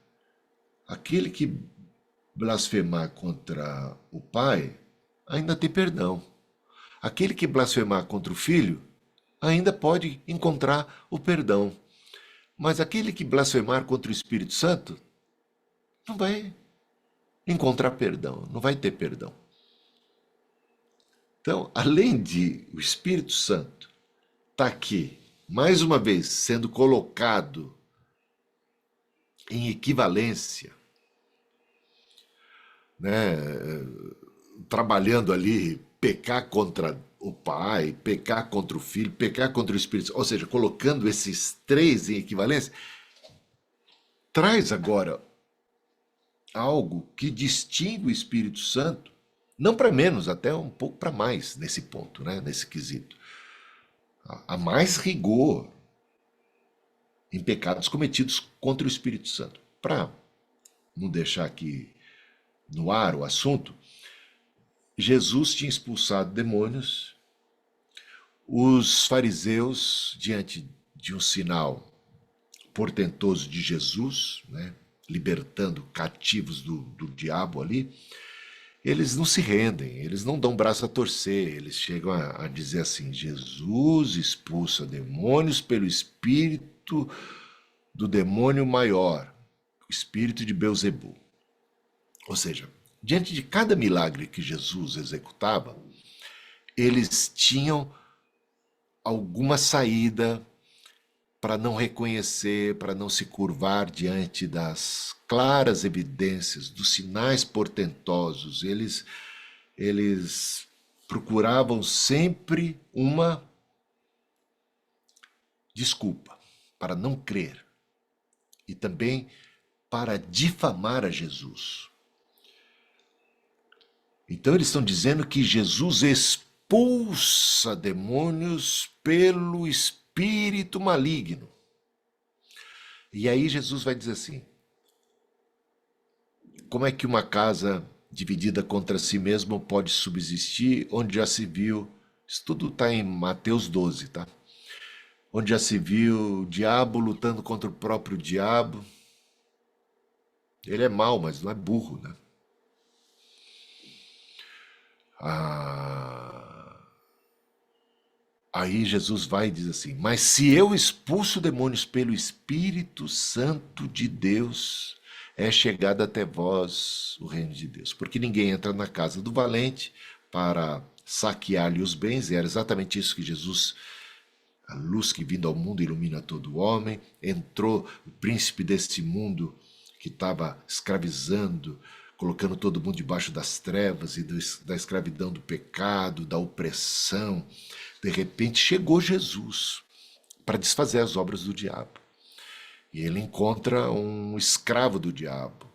aquele que blasfemar contra o Pai ainda tem perdão. Aquele que blasfemar contra o Filho ainda pode encontrar o perdão. Mas aquele que blasfemar contra o Espírito Santo não vai encontrar perdão, não vai ter perdão. Então, além de o Espírito Santo estar aqui, mais uma vez, sendo colocado em equivalência, né, trabalhando ali, pecar contra o Pai, pecar contra o Filho, pecar contra o Espírito Santo, ou seja, colocando esses três em equivalência, traz agora algo que distingue o Espírito Santo, não para menos, até um pouco para mais nesse ponto, né, nesse quesito. Há mais rigor em pecados cometidos contra o Espírito Santo. Para não deixar aqui no ar o assunto, Jesus tinha expulsado demônios, os fariseus, diante de um sinal portentoso de Jesus, né, libertando cativos do diabo ali, eles não se rendem, eles não dão braço a torcer, eles chegam a dizer assim, Jesus expulsa demônios pelo espírito do demônio maior, o espírito de Beelzebul. Ou seja, diante de cada milagre que Jesus executava, eles tinham alguma saída para não reconhecer, para não se curvar diante das claras evidências, dos sinais portentosos. Eles procuravam sempre uma desculpa para não crer e também para difamar a Jesus. Então eles estão dizendo que Jesus expulsa demônios pelo espírito maligno. E aí Jesus vai dizer assim, como é que uma casa dividida contra si mesma pode subsistir, onde já se viu, isso tudo está em Mateus 12, tá? Onde já se viu o diabo lutando contra o próprio diabo. Ele é mau, mas não é burro, né? Aí Jesus vai e diz assim, mas se eu expulso demônios pelo Espírito Santo de Deus, é chegado até vós o reino de Deus. Porque ninguém entra na casa do valente para saquear-lhe os bens, e era exatamente isso que Jesus, a luz que vindo ao mundo ilumina todo homem, entrou o príncipe desse mundo que estava escravizando, colocando todo mundo debaixo das trevas e da escravidão do pecado, da opressão. De repente chegou Jesus para desfazer as obras do diabo. E ele encontra um escravo do diabo,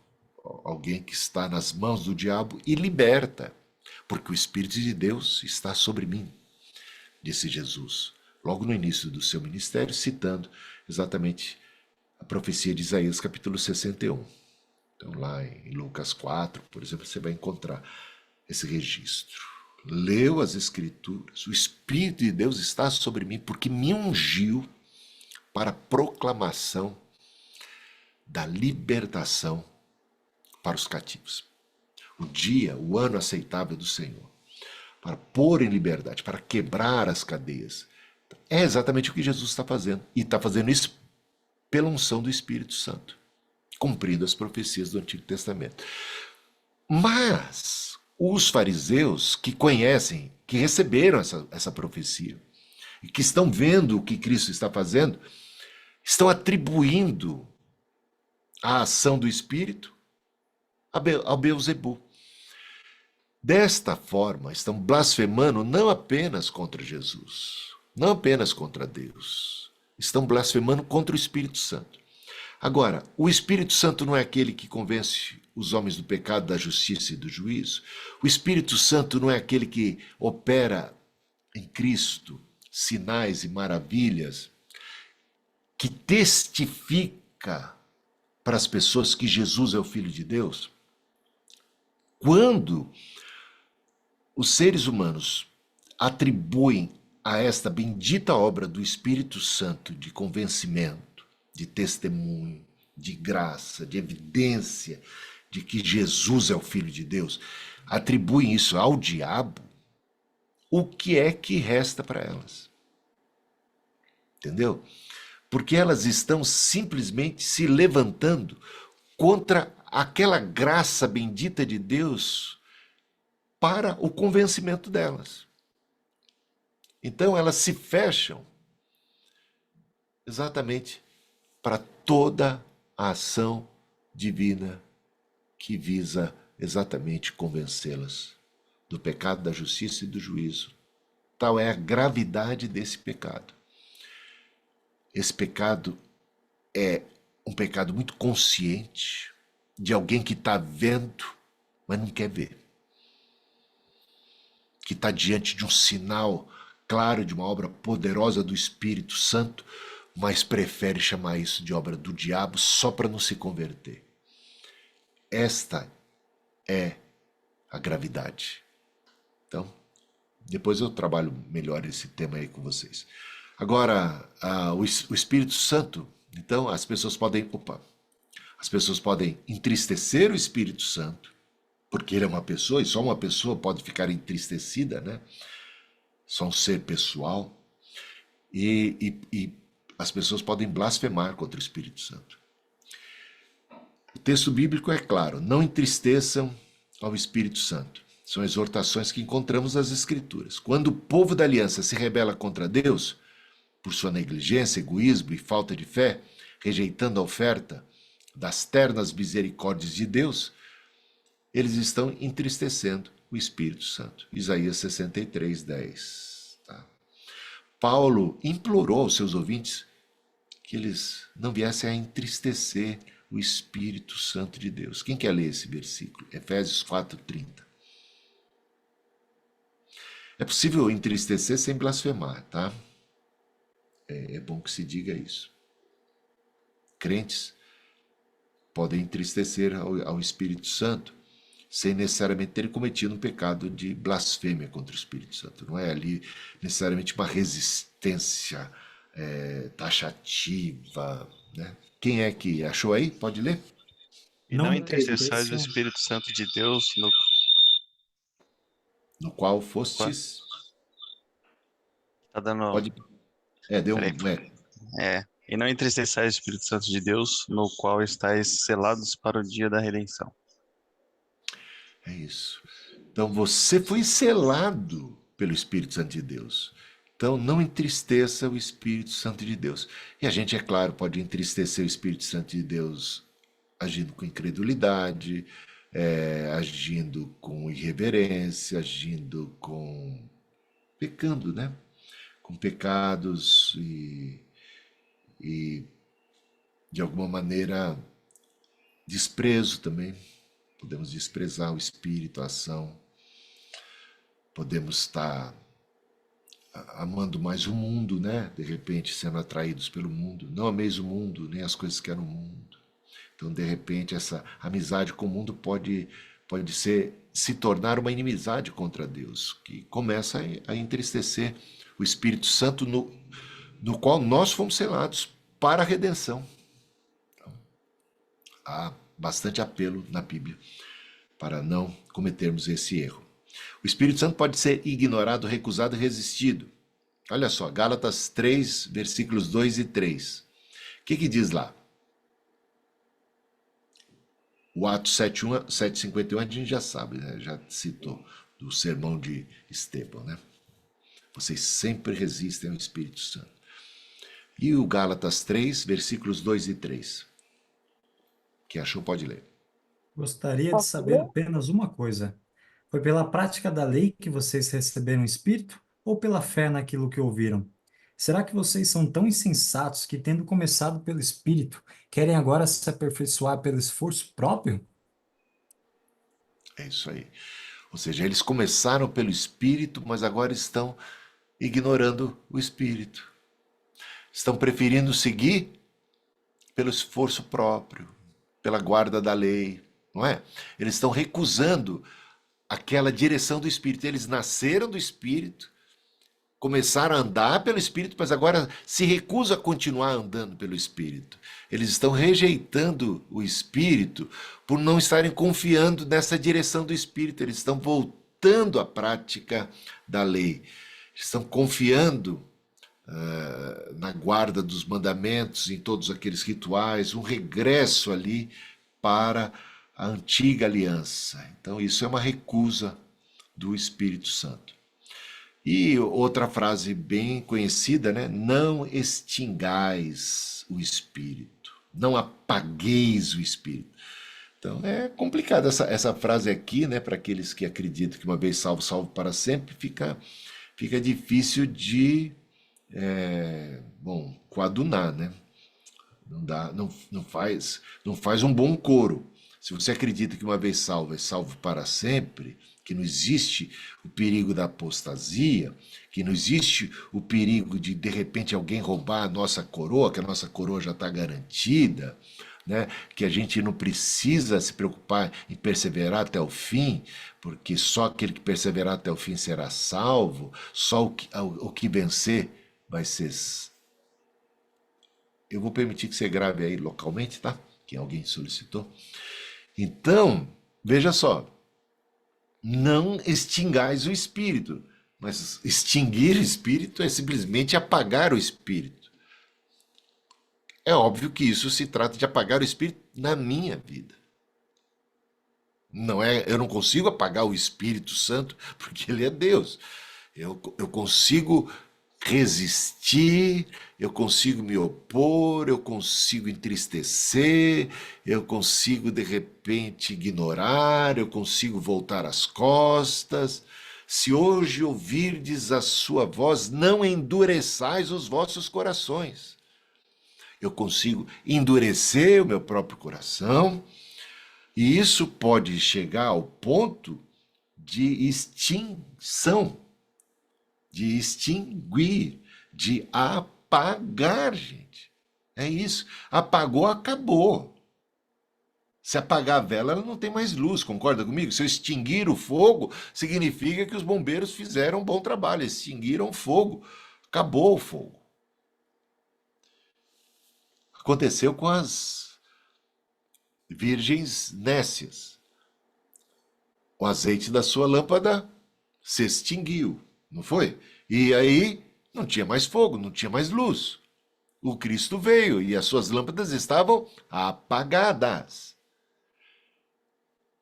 alguém que está nas mãos do diabo e liberta, porque o Espírito de Deus está sobre mim, disse Jesus, logo no início do seu ministério, citando exatamente a profecia de Isaías, capítulo 61. Então, lá em Lucas 4, por exemplo, você vai encontrar esse registro. Leu as Escrituras, o Espírito de Deus está sobre mim, porque me ungiu para a proclamação da libertação para os cativos. O dia, o ano aceitável do Senhor, para pôr em liberdade, para quebrar as cadeias. É exatamente o que Jesus está fazendo. E está fazendo isso pela unção do Espírito Santo, cumprindo as profecias do Antigo Testamento. Mas os fariseus que conhecem, que receberam essa profecia, e que estão vendo o que Cristo está fazendo, estão atribuindo a ação do Espírito ao Beelzebul. Desta forma, estão blasfemando não apenas contra Jesus, não apenas contra Deus, estão blasfemando contra o Espírito Santo. Agora, o Espírito Santo não é aquele que convence os homens do pecado, da justiça e do juízo? O Espírito Santo não é aquele que opera em Cristo, sinais e maravilhas, que testifica para as pessoas que Jesus é o Filho de Deus, quando os seres humanos atribuem a esta bendita obra do Espírito Santo de convencimento, de testemunho, de graça, de evidência de que Jesus é o Filho de Deus, atribuem isso ao diabo, o que é que resta para elas? Entendeu? Porque elas estão simplesmente se levantando contra aquela graça bendita de Deus para o convencimento delas. Então elas se fecham exatamente para toda a ação divina que visa exatamente convencê-las do pecado, da justiça e do juízo. Tal é a gravidade desse pecado. Esse pecado é um pecado muito consciente, de alguém que está vendo, mas não quer ver. Que está diante de um sinal claro, de uma obra poderosa do Espírito Santo, mas prefere chamar isso de obra do diabo só para não se converter. Esta é a gravidade. Então, depois eu trabalho melhor esse tema aí com vocês. Agora, o Espírito Santo, então as pessoas podem entristecer o Espírito Santo, porque ele é uma pessoa, e só uma pessoa pode ficar entristecida, né? Só um ser pessoal. E as pessoas podem blasfemar contra o Espírito Santo. O texto bíblico é claro, não entristeçam ao Espírito Santo. São exortações que encontramos nas Escrituras. Quando o povo da aliança se rebela contra Deus, por sua negligência, egoísmo e falta de fé, rejeitando a oferta das ternas misericórdias de Deus, eles estão entristecendo o Espírito Santo. Isaías 63, 10. Tá? Paulo implorou aos seus ouvintes que eles não viessem a entristecer o Espírito Santo de Deus. Quem quer ler esse versículo? Efésios 4, 30. É possível entristecer sem blasfemar, tá? É bom que se diga isso. Crentes podem entristecer ao Espírito Santo sem necessariamente terem cometido um pecado de blasfêmia contra o Espírito Santo. Não é ali necessariamente uma resistência taxativa, né? Quem é que achou aí? Pode ler? E não entristeçais o Espírito Santo de Deus, no qual fostes... Tá dando... Pode... deu Peraí. um eco. E não entristeçais o Espírito Santo de Deus, no qual estáis selados para o dia da redenção. É isso. Então você foi selado pelo Espírito Santo de Deus. Então não entristeça o Espírito Santo de Deus. E a gente, é claro, pode entristecer o Espírito Santo de Deus agindo com incredulidade, agindo com irreverência, agindo com... pecando, né? Com pecados e de alguma maneira desprezo também. Podemos desprezar o Espírito, a ação. Podemos estar amando mais o mundo, né? De repente sendo atraídos pelo mundo. Não ameis o mundo, nem as coisas que há no mundo. Então, de repente, essa amizade com o mundo pode se tornar uma inimizade contra Deus, que começa a entristecer o Espírito Santo no qual nós fomos selados para a redenção. Então, há bastante apelo na Bíblia para não cometermos esse erro. O Espírito Santo pode ser ignorado, recusado e resistido. Olha só, Gálatas 3, versículos 2 e 3. O que diz lá? O Atos 7:51 a gente já sabe, né? Já citou do sermão de Estevão, né? Vocês sempre resistem ao Espírito Santo. E o Gálatas 3, versículos 2 e 3. Quem achou pode ler. Gostaria de saber apenas uma coisa. Foi pela prática da lei que vocês receberam o Espírito ou pela fé naquilo que ouviram? Será que vocês são tão insensatos que, tendo começado pelo Espírito, querem agora se aperfeiçoar pelo esforço próprio? É isso aí. Ou seja, eles começaram pelo Espírito, mas agora estão ignorando o Espírito. Estão preferindo seguir pelo esforço próprio, pela guarda da lei, não é? Eles estão recusando aquela direção do Espírito. Eles nasceram do Espírito, começaram a andar pelo Espírito, mas agora se recusam a continuar andando pelo Espírito. Eles estão rejeitando o Espírito por não estarem confiando nessa direção do Espírito. Eles estão voltando à prática da lei. Estão confiando na guarda dos mandamentos, em todos aqueles rituais, um regresso ali para a antiga aliança. Então isso é uma recusa do Espírito Santo. E outra frase bem conhecida, né? Não extingais o Espírito, não apagueis o Espírito. Então é complicado essa frase aqui, né? Para aqueles que acreditam que uma vez salvo, salvo para sempre, fica difícil de coadunar, né? Não dá, não faz um bom coro. Se você acredita que uma vez salvo é salvo para sempre, que não existe o perigo da apostasia, que não existe o perigo de repente alguém roubar a nossa coroa, que a nossa coroa já está garantida, né? Que a gente não precisa se preocupar em perseverar até o fim, porque só aquele que perseverar até o fim será salvo, só o que vencer vai ser... Eu vou permitir que você grave aí localmente, tá? Que alguém solicitou. Então, veja só, não extingais o Espírito, mas extinguir o Espírito é simplesmente apagar o Espírito. É óbvio que isso se trata de apagar o Espírito na minha vida. Eu não consigo apagar o Espírito Santo porque ele é Deus. Eu consigo resistir, eu consigo me opor, eu consigo entristecer, eu consigo de repente ignorar, eu consigo voltar as costas. Se hoje ouvirdes a sua voz, não endureçais os vossos corações. Eu consigo endurecer o meu próprio coração, e isso pode chegar ao ponto de extinção, de extinguir, de apagar, gente. É isso. Apagou, acabou. Se apagar a vela, ela não tem mais luz, concorda comigo? Se eu extinguir o fogo, significa que os bombeiros fizeram um bom trabalho, extinguiram o fogo. Acabou o fogo. Aconteceu com as virgens nécias. O azeite da sua lâmpada se extinguiu. Não foi? E aí não tinha mais fogo, não tinha mais luz. O Cristo veio e as suas lâmpadas estavam apagadas.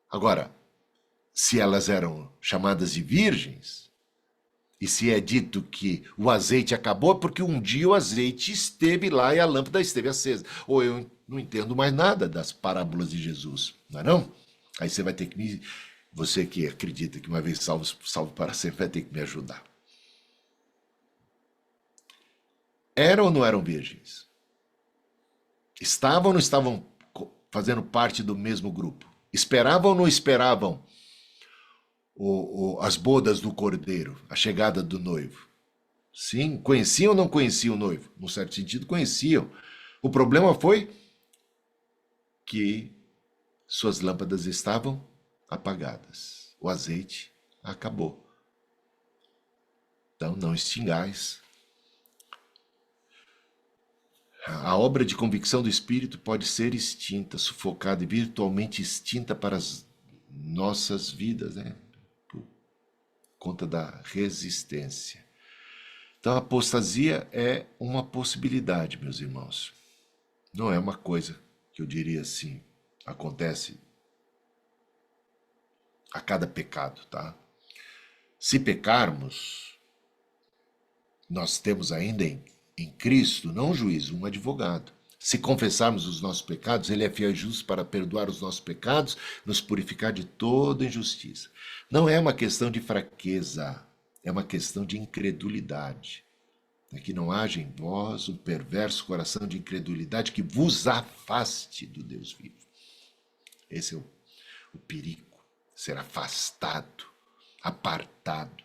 Agora, se elas eram chamadas de virgens, e se é dito que o azeite acabou, é porque um dia o azeite esteve lá e a lâmpada esteve acesa. Ou eu não entendo mais nada das parábolas de Jesus, não é não? Aí você vai ter que me... Você que acredita que uma vez salvo para sempre vai ter que me ajudar. Eram ou não eram virgens? Estavam ou não estavam fazendo parte do mesmo grupo? Esperavam ou não esperavam as bodas do cordeiro, a chegada do noivo? Sim, conheciam ou não conheciam o noivo? Num certo sentido, conheciam. O problema foi que suas lâmpadas estavam apagadas. O azeite acabou. Então, não extingais. A obra de convicção do Espírito pode ser extinta, sufocada e virtualmente extinta para as nossas vidas, né? Por conta da resistência. Então, a apostasia é uma possibilidade, meus irmãos. Não é uma coisa que eu diria assim, acontece a cada pecado, tá? Se pecarmos, nós temos ainda em Cristo, não um juiz, um advogado. Se confessarmos os nossos pecados, ele é fiel e justo para perdoar os nossos pecados, nos purificar de toda injustiça. Não é uma questão de fraqueza, é uma questão de incredulidade. É que não haja em vós um perverso coração de incredulidade que vos afaste do Deus vivo. Esse é o perigo. Ser afastado, apartado.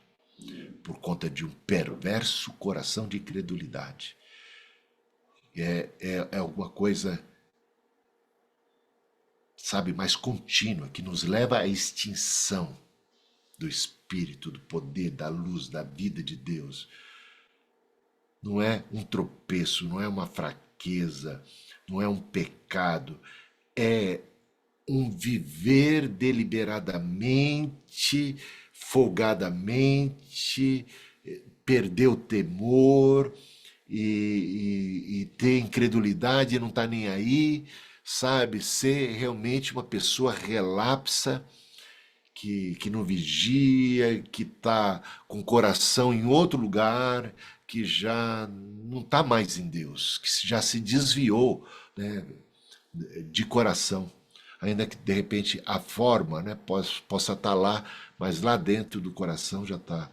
por conta de um perverso coração de incredulidade. É alguma coisa, sabe, mais contínua, que nos leva à extinção do Espírito, do poder, da luz, da vida de Deus. Não é um tropeço, não é uma fraqueza, não é um pecado, é um viver deliberadamente, folgadamente, perder o temor e ter incredulidade e não estar nem aí, sabe? Ser realmente uma pessoa relapsa, que não vigia, que está com o coração em outro lugar, que já não está mais em Deus, que já se desviou, né, de coração. Ainda que, de repente, a forma, né, possa estar lá, mas lá dentro do coração já está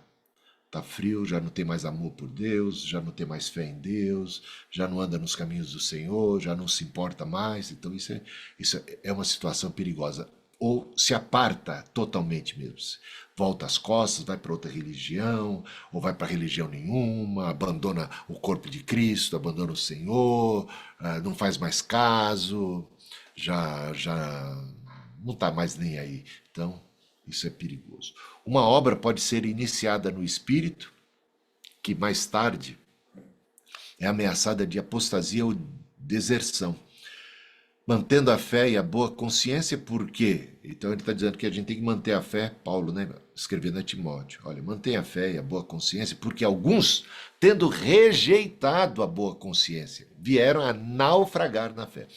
frio, já não tem mais amor por Deus, já não tem mais fé em Deus, já não anda nos caminhos do Senhor, já não se importa mais. Então isso é uma situação perigosa. Ou se aparta totalmente mesmo. Volta as costas, vai para outra religião, ou vai para religião nenhuma, abandona o corpo de Cristo, abandona o Senhor, não faz mais caso, já não está mais nem aí. Então, isso é perigoso. Uma obra pode ser iniciada no espírito, que mais tarde é ameaçada de apostasia ou deserção. Mantendo a fé e a boa consciência, por quê? Então ele está dizendo que a gente tem que manter a fé, Paulo, né, escrevendo a Timóteo. Olha, mantenha a fé e a boa consciência, porque alguns, tendo rejeitado a boa consciência, vieram a naufragar na fé.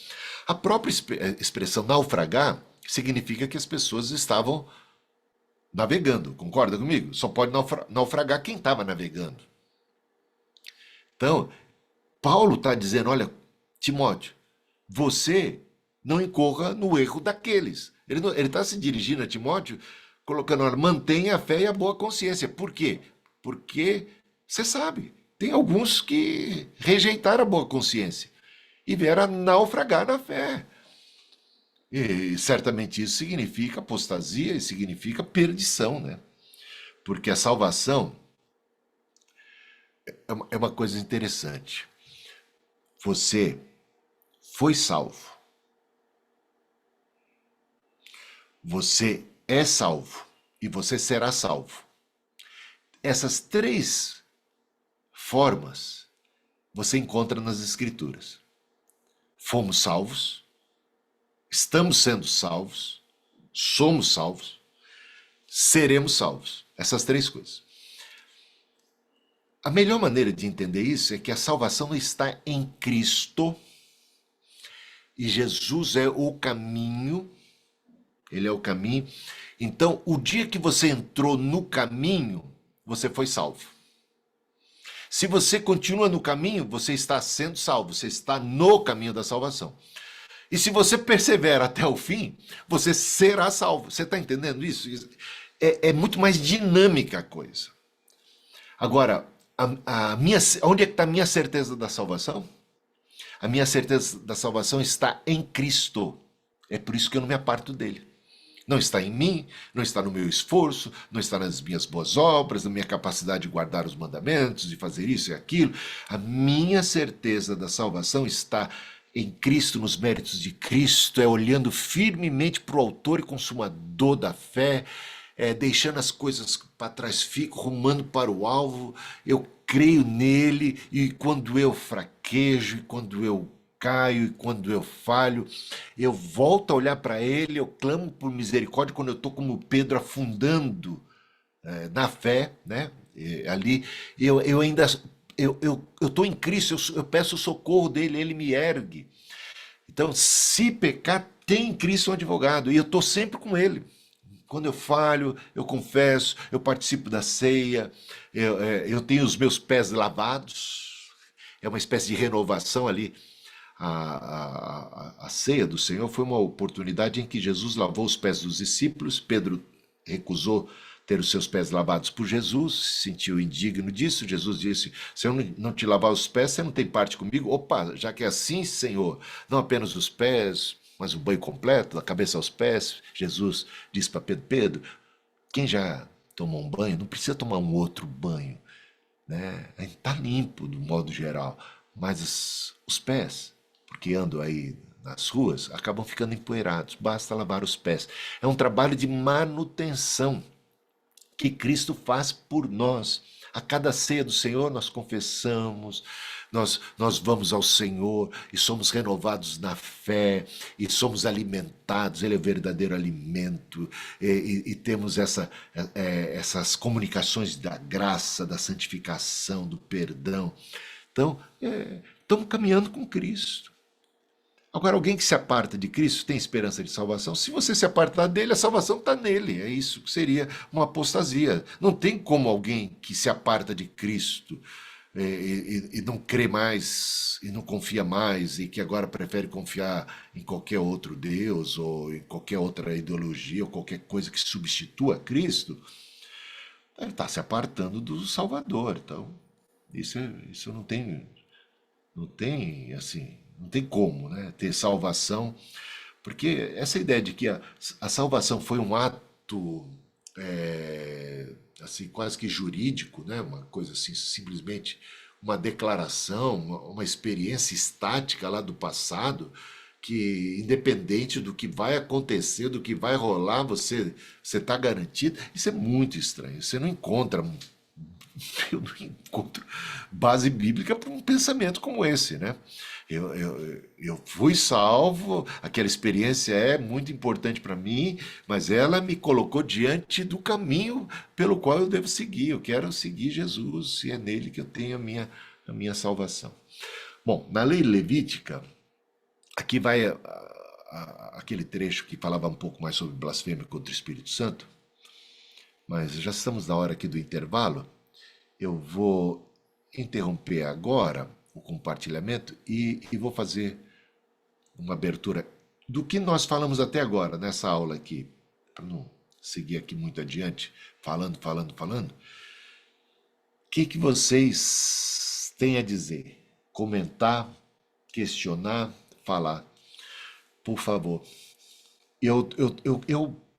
A própria expressão naufragar significa que as pessoas estavam navegando, concorda comigo? Só pode naufragar quem estava navegando. Então, Paulo está dizendo, olha, Timóteo, você não incorra no erro daqueles. Ele está se dirigindo a Timóteo, colocando, olha, mantenha a fé e a boa consciência. Por quê? Porque, você sabe, tem alguns que rejeitaram a boa consciência e vieram a naufragar na fé. E certamente isso significa apostasia e significa perdição, né? Porque a salvação é uma coisa interessante. Você foi salvo. Você é salvo e você será salvo. Essas três formas você encontra nas Escrituras. Fomos salvos, estamos sendo salvos, somos salvos, seremos salvos. Essas três coisas. A melhor maneira de entender isso é que a salvação está em Cristo e Jesus é o caminho, ele é o caminho. Então, o dia que você entrou no caminho, você foi salvo. Se você continua no caminho, você está sendo salvo, você está no caminho da salvação. E se você persevera até o fim, você será salvo. Você está entendendo isso? É muito mais dinâmica a coisa. Agora, onde é que está a minha certeza da salvação? A minha certeza da salvação está em Cristo. É por isso que eu não me aparto dele. Não está em mim, não está no meu esforço, não está nas minhas boas obras, na minha capacidade de guardar os mandamentos, de fazer isso e aquilo. A minha certeza da salvação está em Cristo, nos méritos de Cristo, é olhando firmemente para o autor e consumador da fé, deixando as coisas para trás, fico rumando para o alvo, eu creio nele, e quando eu fraquejo, e quando eu caio, e quando eu falho, eu volto a olhar para ele, eu clamo por misericórdia, quando eu estou como Pedro afundando na fé, né? Ali, eu ainda... Eu estou em Cristo, eu peço o socorro dele, ele me ergue. Então, se pecar, tem em Cristo um advogado, e eu estou sempre com ele. Quando eu falho, eu confesso, eu participo da ceia, eu tenho os meus pés lavados, é uma espécie de renovação ali. A ceia do Senhor foi uma oportunidade em que Jesus lavou os pés dos discípulos, Pedro recusou ter os seus pés lavados por Jesus, se sentiu indigno disso. Jesus disse, se eu não te lavar os pés, você não tem parte comigo. Opa, já que é assim, Senhor, não apenas os pés, mas o banho completo, da cabeça aos pés. Jesus disse para Pedro, quem já tomou um banho, não precisa tomar um outro banho, né? A gente está limpo, do modo geral, mas os pés, porque ando aí nas ruas, acabam ficando empoeirados, basta lavar os pés. É um trabalho de manutenção que Cristo faz por nós. A cada ceia do Senhor nós confessamos, nós vamos ao Senhor e somos renovados na fé e somos alimentados, Ele é o verdadeiro alimento e temos essas comunicações da graça, da santificação, do perdão. Então, estamos caminhando com Cristo. Agora, alguém que se aparta de Cristo tem esperança de salvação? Se você se apartar dele, a salvação está nele. É isso que seria uma apostasia. Não tem como alguém que se aparta de Cristo e não crê mais, e não confia mais, e que agora prefere confiar em qualquer outro Deus, ou em qualquer outra ideologia, ou qualquer coisa que substitua Cristo, ele está se apartando do Salvador. Então, isso não tem assim, não tem como, né, ter salvação, porque essa ideia de que a salvação foi um ato assim, quase que jurídico, né, uma coisa assim, simplesmente uma declaração, uma experiência estática lá do passado, que independente do que vai acontecer, do que vai rolar, você está garantido. Isso é muito estranho. Você não encontra, eu não encontro base bíblica para um pensamento como esse, né? Eu fui salvo, aquela experiência é muito importante para mim, mas ela me colocou diante do caminho pelo qual eu devo seguir. Eu quero seguir Jesus, e é nele que eu tenho a minha salvação. Bom, na lei levítica, aqui vai aquele trecho que falava um pouco mais sobre blasfêmia contra o Espírito Santo, mas já estamos na hora aqui do intervalo. Eu vou interromper agora o compartilhamento e vou fazer uma abertura do que nós falamos até agora nessa aula aqui, para não seguir aqui muito adiante, falando. O que vocês têm a dizer? Comentar, questionar, falar. Por favor. Eu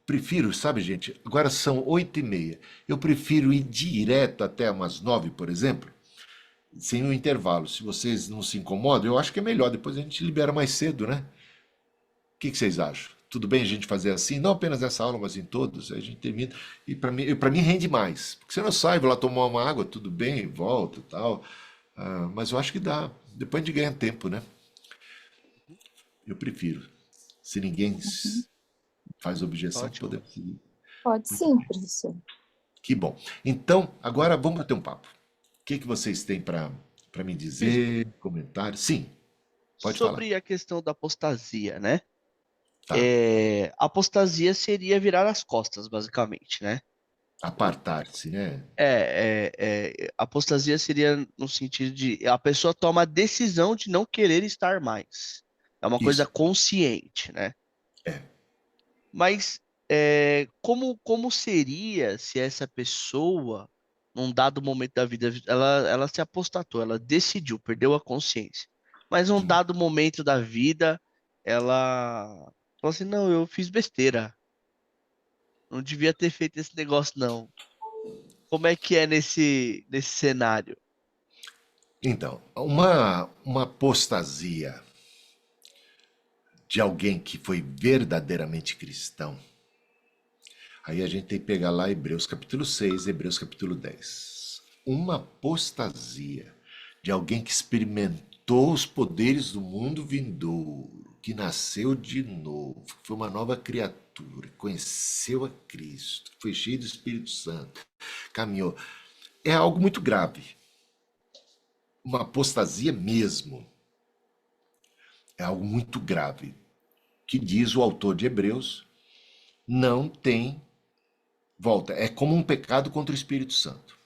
prefiro, sabe, gente, agora são 8h30, eu prefiro ir direto até umas 9, por exemplo, sem um intervalo. Se vocês não se incomodam, eu acho que é melhor, depois a gente libera mais cedo, né? O que vocês acham? Tudo bem a gente fazer assim? Não apenas nessa aula, mas em todos. Aí a gente termina. E para mim rende mais. Porque se eu não saio, vou lá tomar uma água, tudo bem, volto e tal. Mas eu acho que dá. Depois a gente ganha tempo, né? Eu prefiro. Se ninguém faz objeção, Ótimo. podemos seguir. Pode sim, professor. Que bom. Então, agora vamos bater um papo. O que vocês têm para me dizer? Comentário? Sim, pode falar. Sobre a questão da apostasia, né? Tá. Apostasia seria virar as costas, basicamente, né? Apartar-se, né? Apostasia seria no sentido de a pessoa toma a decisão de não querer estar mais. É uma coisa Isso. consciente, né? É. Mas como seria se essa pessoa, num dado momento da vida, ela se apostatou, ela decidiu, perdeu a consciência. Mas num dado momento da vida, ela falou assim, não, eu fiz besteira. Não devia ter feito esse negócio, não. Como é que é nesse cenário? Então, uma apostasia de alguém que foi verdadeiramente cristão, aí a gente tem que pegar lá Hebreus capítulo 6, Hebreus capítulo 10. Uma apostasia de alguém que experimentou os poderes do mundo vindouro, que nasceu de novo, que foi uma nova criatura, conheceu a Cristo, foi cheio do Espírito Santo, caminhou. É algo muito grave. Uma apostasia mesmo. É algo muito grave. Que diz o autor de Hebreus, não tem volta. É como um pecado contra o Espírito Santo.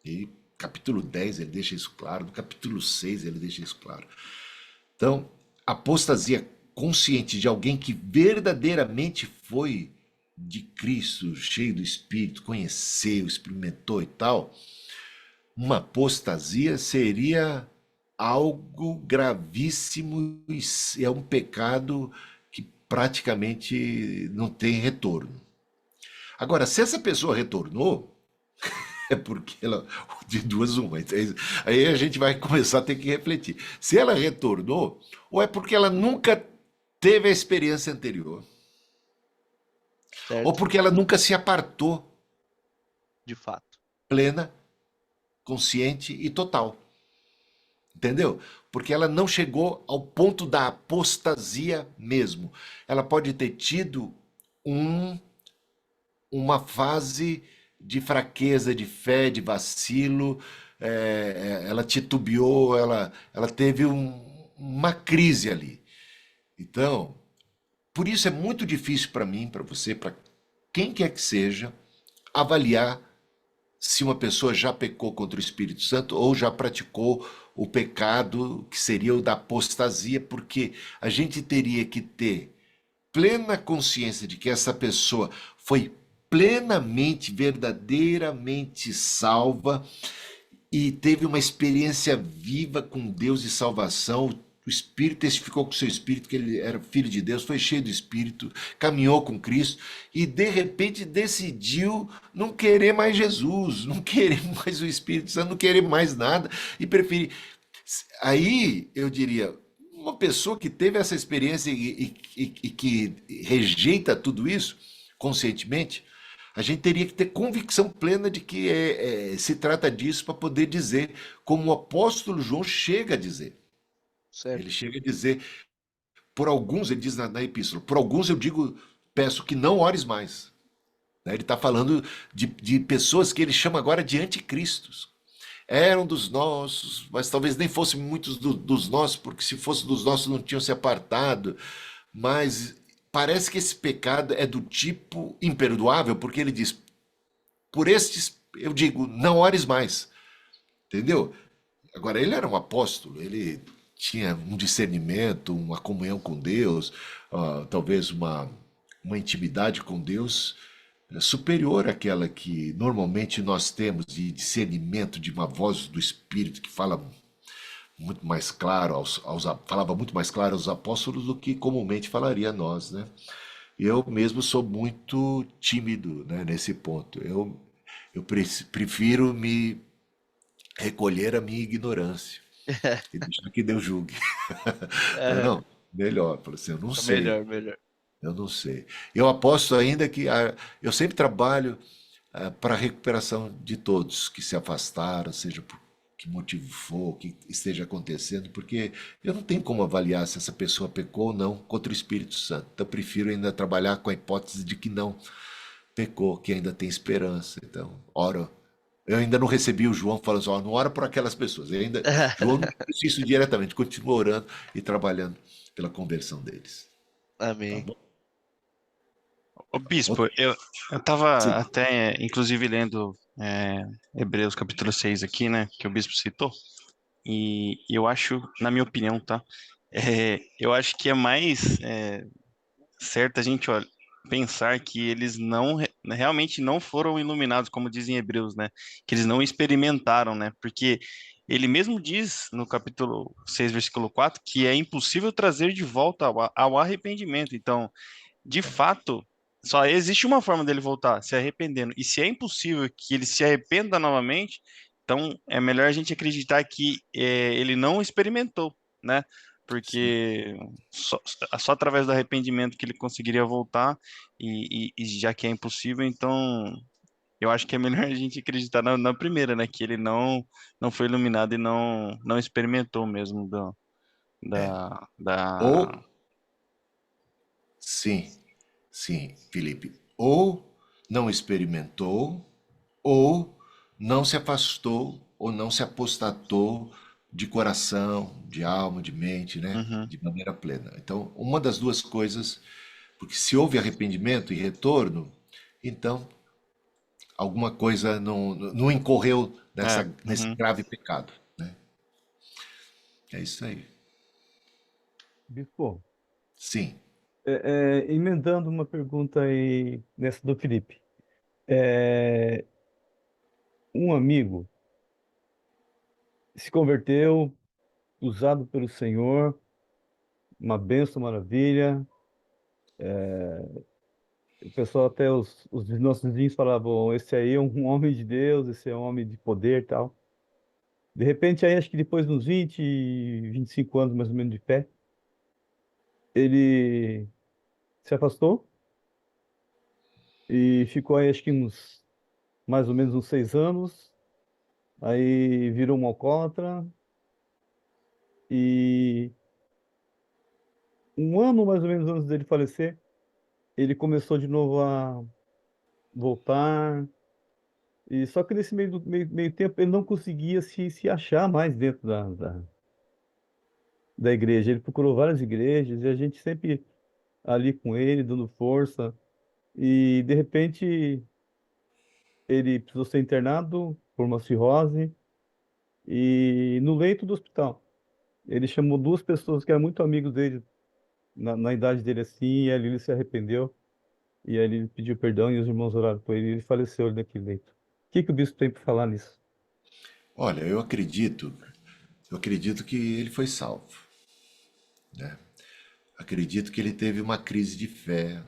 E capítulo 10 ele deixa isso claro, no capítulo 6 ele deixa isso claro. Então, apostasia consciente de alguém que verdadeiramente foi de Cristo, cheio do Espírito, conheceu, experimentou e tal, uma apostasia seria algo gravíssimo e é um pecado que praticamente não tem retorno. Agora, se essa pessoa retornou, é porque ela, de duas uma. Aí a gente vai começar a ter que refletir. Se ela retornou, ou é porque ela nunca teve a experiência anterior, ou Certo? porque ela nunca se apartou De fato. plena, consciente e total. Entendeu? Porque ela não chegou ao ponto da apostasia mesmo. Ela pode ter tido um, uma fase de fraqueza, de fé, de vacilo, ela titubeou, ela teve uma crise ali. Então, por isso é muito difícil para mim, para você, para quem quer que seja, avaliar se uma pessoa já pecou contra o Espírito Santo ou já praticou o pecado que seria o da apostasia, porque a gente teria que ter plena consciência de que essa pessoa foi plenamente, verdadeiramente salva e teve uma experiência viva com Deus e salvação. O Espírito testificou com o seu Espírito que ele era filho de Deus, foi cheio do Espírito, caminhou com Cristo e de repente decidiu não querer mais Jesus, não querer mais o Espírito Santo, não querer mais nada e preferir. Aí eu diria, uma pessoa que teve essa experiência e que rejeita tudo isso conscientemente, a gente teria que ter convicção plena de que se trata disso para poder dizer, como o apóstolo João chega a dizer. Ele Certo. chega a dizer, por alguns, ele diz na epístola, por alguns eu digo, peço que não ores mais. Né? Ele está falando de pessoas que ele chama agora de anticristos. Eram dos nossos, mas talvez nem fossem muitos dos nossos, porque se fosse dos nossos não tinham se apartado. Mas parece que esse pecado é do tipo imperdoável, porque ele diz, por estes eu digo, não ores mais. Entendeu? Agora, ele era um apóstolo, ele tinha um discernimento, uma comunhão com Deus, talvez uma intimidade com Deus superior àquela que normalmente nós temos de discernimento de uma voz do Espírito que fala muito mais claro falava muito mais claro aos apóstolos do que comumente falaria a nós, né? Eu mesmo sou muito tímido, né, nesse ponto. Eu prefiro me recolher a minha ignorância e deixar que Deus julgue. Falei, É, não, melhor. Falei assim, eu não sei, melhor, melhor. eu não sei. Eu aposto ainda que eu sempre trabalho para a recuperação de todos que se afastaram, seja por que motivo for, o que esteja acontecendo, porque eu não tenho como avaliar se essa pessoa pecou ou não contra o Espírito Santo. Então, eu prefiro ainda trabalhar com a hipótese de que não pecou, que ainda tem esperança. Então, oro. Eu ainda não recebi o João falando assim, ó, não ora por aquelas pessoas. João não disse isso diretamente, continua orando e trabalhando pela conversão deles. Tá Amém. bom? Ô, bispo, Outro- eu tava Sim. até, inclusive, lendo Hebreus capítulo 6 aqui, né, que o bispo citou, e eu acho, na minha opinião, tá, eu acho que é mais certo a gente pensar que eles realmente não foram iluminados, como dizem Hebreus, né, que eles não experimentaram, né, porque ele mesmo diz no capítulo 6 versículo 4 que é impossível trazer de volta ao arrependimento, então de fato, só existe uma forma dele voltar, se arrependendo. E se é impossível que ele se arrependa novamente, então é melhor a gente acreditar que ele não experimentou, né? Sim. Porque só através do arrependimento que ele conseguiria voltar, e já que é impossível, então eu acho que é melhor a gente acreditar na primeira, né? Que ele não foi iluminado e não experimentou mesmo É. da, da... Ou, sim, sim, Felipe. Ou não experimentou, ou não se afastou, ou não se apostatou de coração, de alma, de mente, né? Uhum. De maneira plena. Então, uma das duas coisas, porque se houve arrependimento e retorno, então alguma coisa não incorreu nesse Uhum. grave pecado, né? É isso aí. Bispo, Sim. emendando uma pergunta aí nessa do Felipe. É, um amigo se converteu, usado pelo Senhor, uma bênção, maravilha, o pessoal até os nossos vizinhos falavam, esse aí é um homem de Deus, esse é um homem de poder e tal. De repente, aí acho que depois de uns 25 anos mais ou menos de fé, ele se afastou e ficou aí acho que mais ou menos uns 6 anos, aí virou um alcoólatra e um ano mais ou menos antes dele falecer, ele começou de novo a voltar, e só que nesse meio tempo ele não conseguia se achar mais dentro da igreja. Ele procurou várias igrejas e a gente sempre ali com ele, dando força, e de repente ele precisou ser internado por uma cirrose e no leito do hospital. Ele chamou duas pessoas que eram muito amigos dele, na idade dele assim, e ali ele se arrependeu. E aí ele pediu perdão e os irmãos oraram por ele e ele faleceu ali naquele leito. O que que o bispo tem para falar nisso? Olha, eu acredito que ele foi salvo, né? Acredito que ele teve uma crise de fé,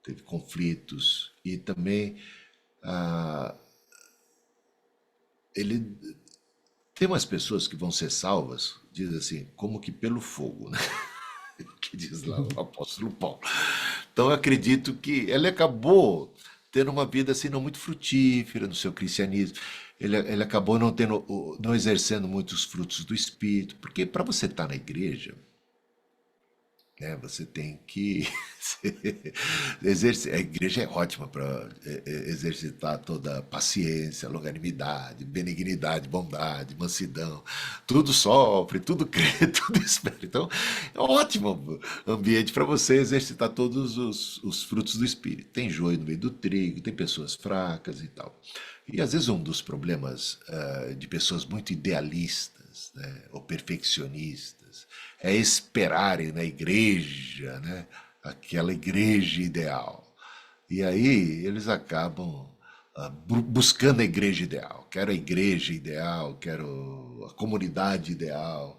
teve conflitos e também ah, ele tem umas pessoas que vão ser salvas, diz assim, como que pelo fogo, né? Que diz lá o apóstolo Paulo. Então eu acredito que ele acabou tendo uma vida assim não muito frutífera no seu cristianismo. Ele acabou não exercendo muitos frutos do Espírito, porque para você estar na igreja, né, você tem que exercer. A igreja é ótima para exercitar toda a paciência, longanimidade, benignidade, bondade, mansidão. Tudo sofre, tudo crê, tudo espera. Então, é um ótimo ambiente para você exercitar todos os frutos do Espírito. Tem joio no meio do trigo, tem pessoas fracas e tal. E às vezes um dos problemas de pessoas muito idealistas, né, ou perfeccionistas, é esperarem na igreja, né, aquela igreja ideal. E aí eles acabam buscando a igreja ideal. Quero a igreja ideal, quero a comunidade ideal.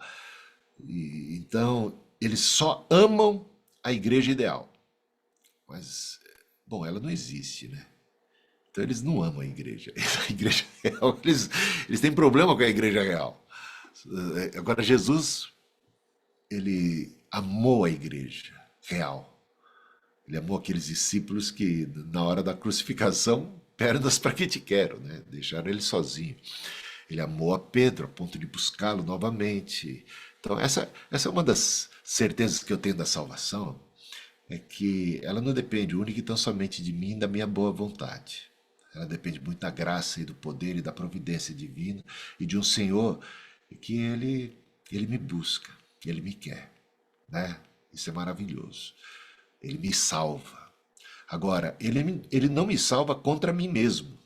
E, então, eles só amam a igreja ideal. Mas, bom, ela não existe, né? Então eles não amam a igreja. A igreja real, eles têm problema com a igreja real. Agora, Jesus, ele amou a igreja real. Ele amou aqueles discípulos que, na hora da crucificação, pernas para que te quero, né? Deixaram ele sozinho. Ele amou a Pedro a ponto de buscá-lo novamente. Então, essa é uma das certezas que eu tenho da salvação, é que ela não depende única e tão somente de mim e da minha boa vontade. Ela depende muito da graça e do poder e da providência divina e de um Senhor que ele me busca, ele me quer, né? Isso é maravilhoso. Ele me salva. Agora, ele não me salva contra mim mesmo.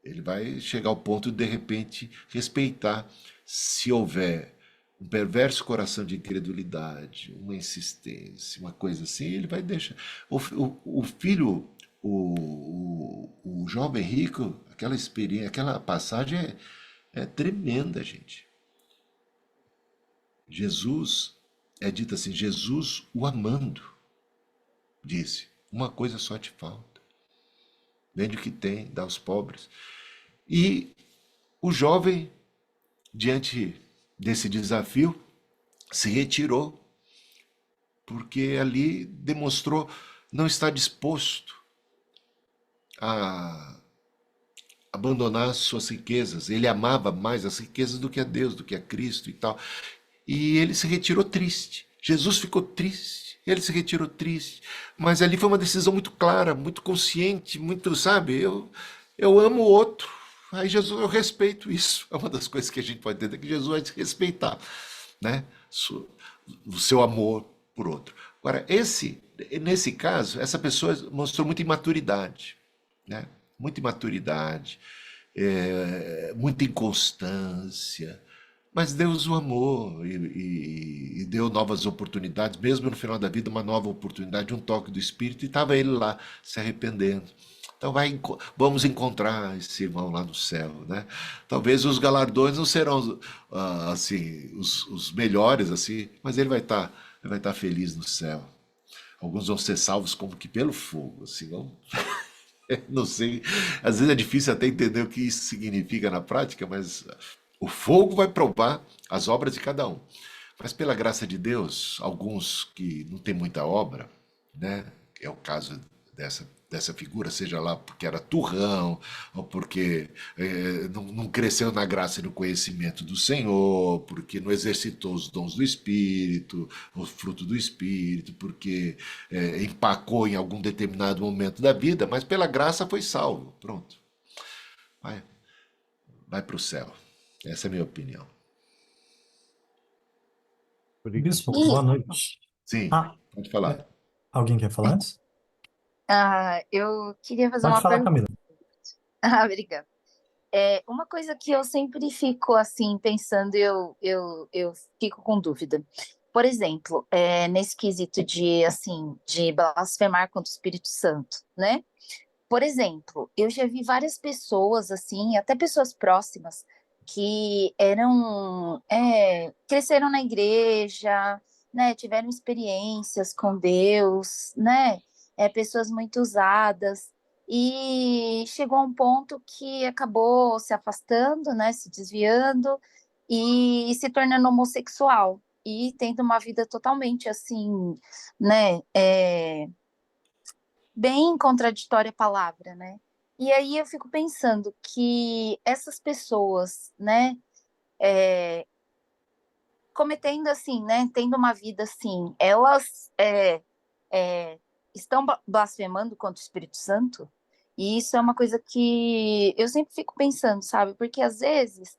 Ele vai chegar ao ponto de repente, respeitar se houver um perverso coração de incredulidade, uma insistência, uma coisa assim, ele vai deixar. O filho, o jovem rico, aquela experiência, aquela passagem é tremenda, gente. Jesus, é dito assim, Jesus o amando, disse, uma coisa só te falta. Vende o que tem, dá aos pobres. E o jovem, diante desse desafio, se retirou, porque ali demonstrou não estar disposto a abandonar suas riquezas. Ele amava mais as riquezas do que a Deus, do que a Cristo e tal. E ele se retirou triste. Jesus ficou triste, ele se retirou triste. Mas ali foi uma decisão muito clara, muito consciente, muito, sabe? Eu amo o outro. Aí Jesus, eu respeito isso. É uma das coisas que a gente pode entender, que Jesus vai se respeitar, né? O seu amor por outro. Agora, nesse caso, essa pessoa mostrou muita imaturidade, né? Muita imaturidade, muita inconstância, mas Deus o amou e deu novas oportunidades, mesmo no final da vida, uma nova oportunidade, um toque do Espírito, e estava ele lá se arrependendo. Então vamos encontrar esse irmão lá no céu, né? Talvez os galardões não serão assim os melhores assim, mas ele vai estar feliz no céu. Alguns vão ser salvos como que pelo fogo, assim, não, não sei. Às vezes é difícil até entender o que isso significa na prática, mas o fogo vai provar as obras de cada um. Mas pela graça de Deus, alguns que não têm muita obra, né? É o caso dessa figura, seja lá porque era turrão, ou porque não cresceu na graça e no conhecimento do Senhor, porque não exercitou os dons do Espírito, o fruto do Espírito, porque empacou em algum determinado momento da vida, mas pela graça foi salvo. Pronto. Vai para o céu. Essa é a minha opinião. Bispo, E boa noite. Sim, Ah, pode falar. alguém quer falar antes? eu queria fazer Pode uma falar, pergunta. Camila. Obrigada. Uma coisa que eu sempre fico assim pensando, eu fico com dúvida. Por exemplo, nesse quesito de assim, de blasfemar contra o Espírito Santo, né? Por exemplo, eu já vi várias pessoas assim, até pessoas próximas, que cresceram na igreja, né? Tiveram experiências com Deus, né? Pessoas muito usadas. E chegou a um ponto que acabou se afastando, né? Se desviando e se tornando homossexual. E tendo uma vida totalmente assim, né? Bem contraditória a palavra, né? E aí eu fico pensando que essas pessoas, né, cometendo assim, né, tendo uma vida assim, elas estão blasfemando contra o Espírito Santo? E isso é uma coisa que eu sempre fico pensando, sabe? Porque às vezes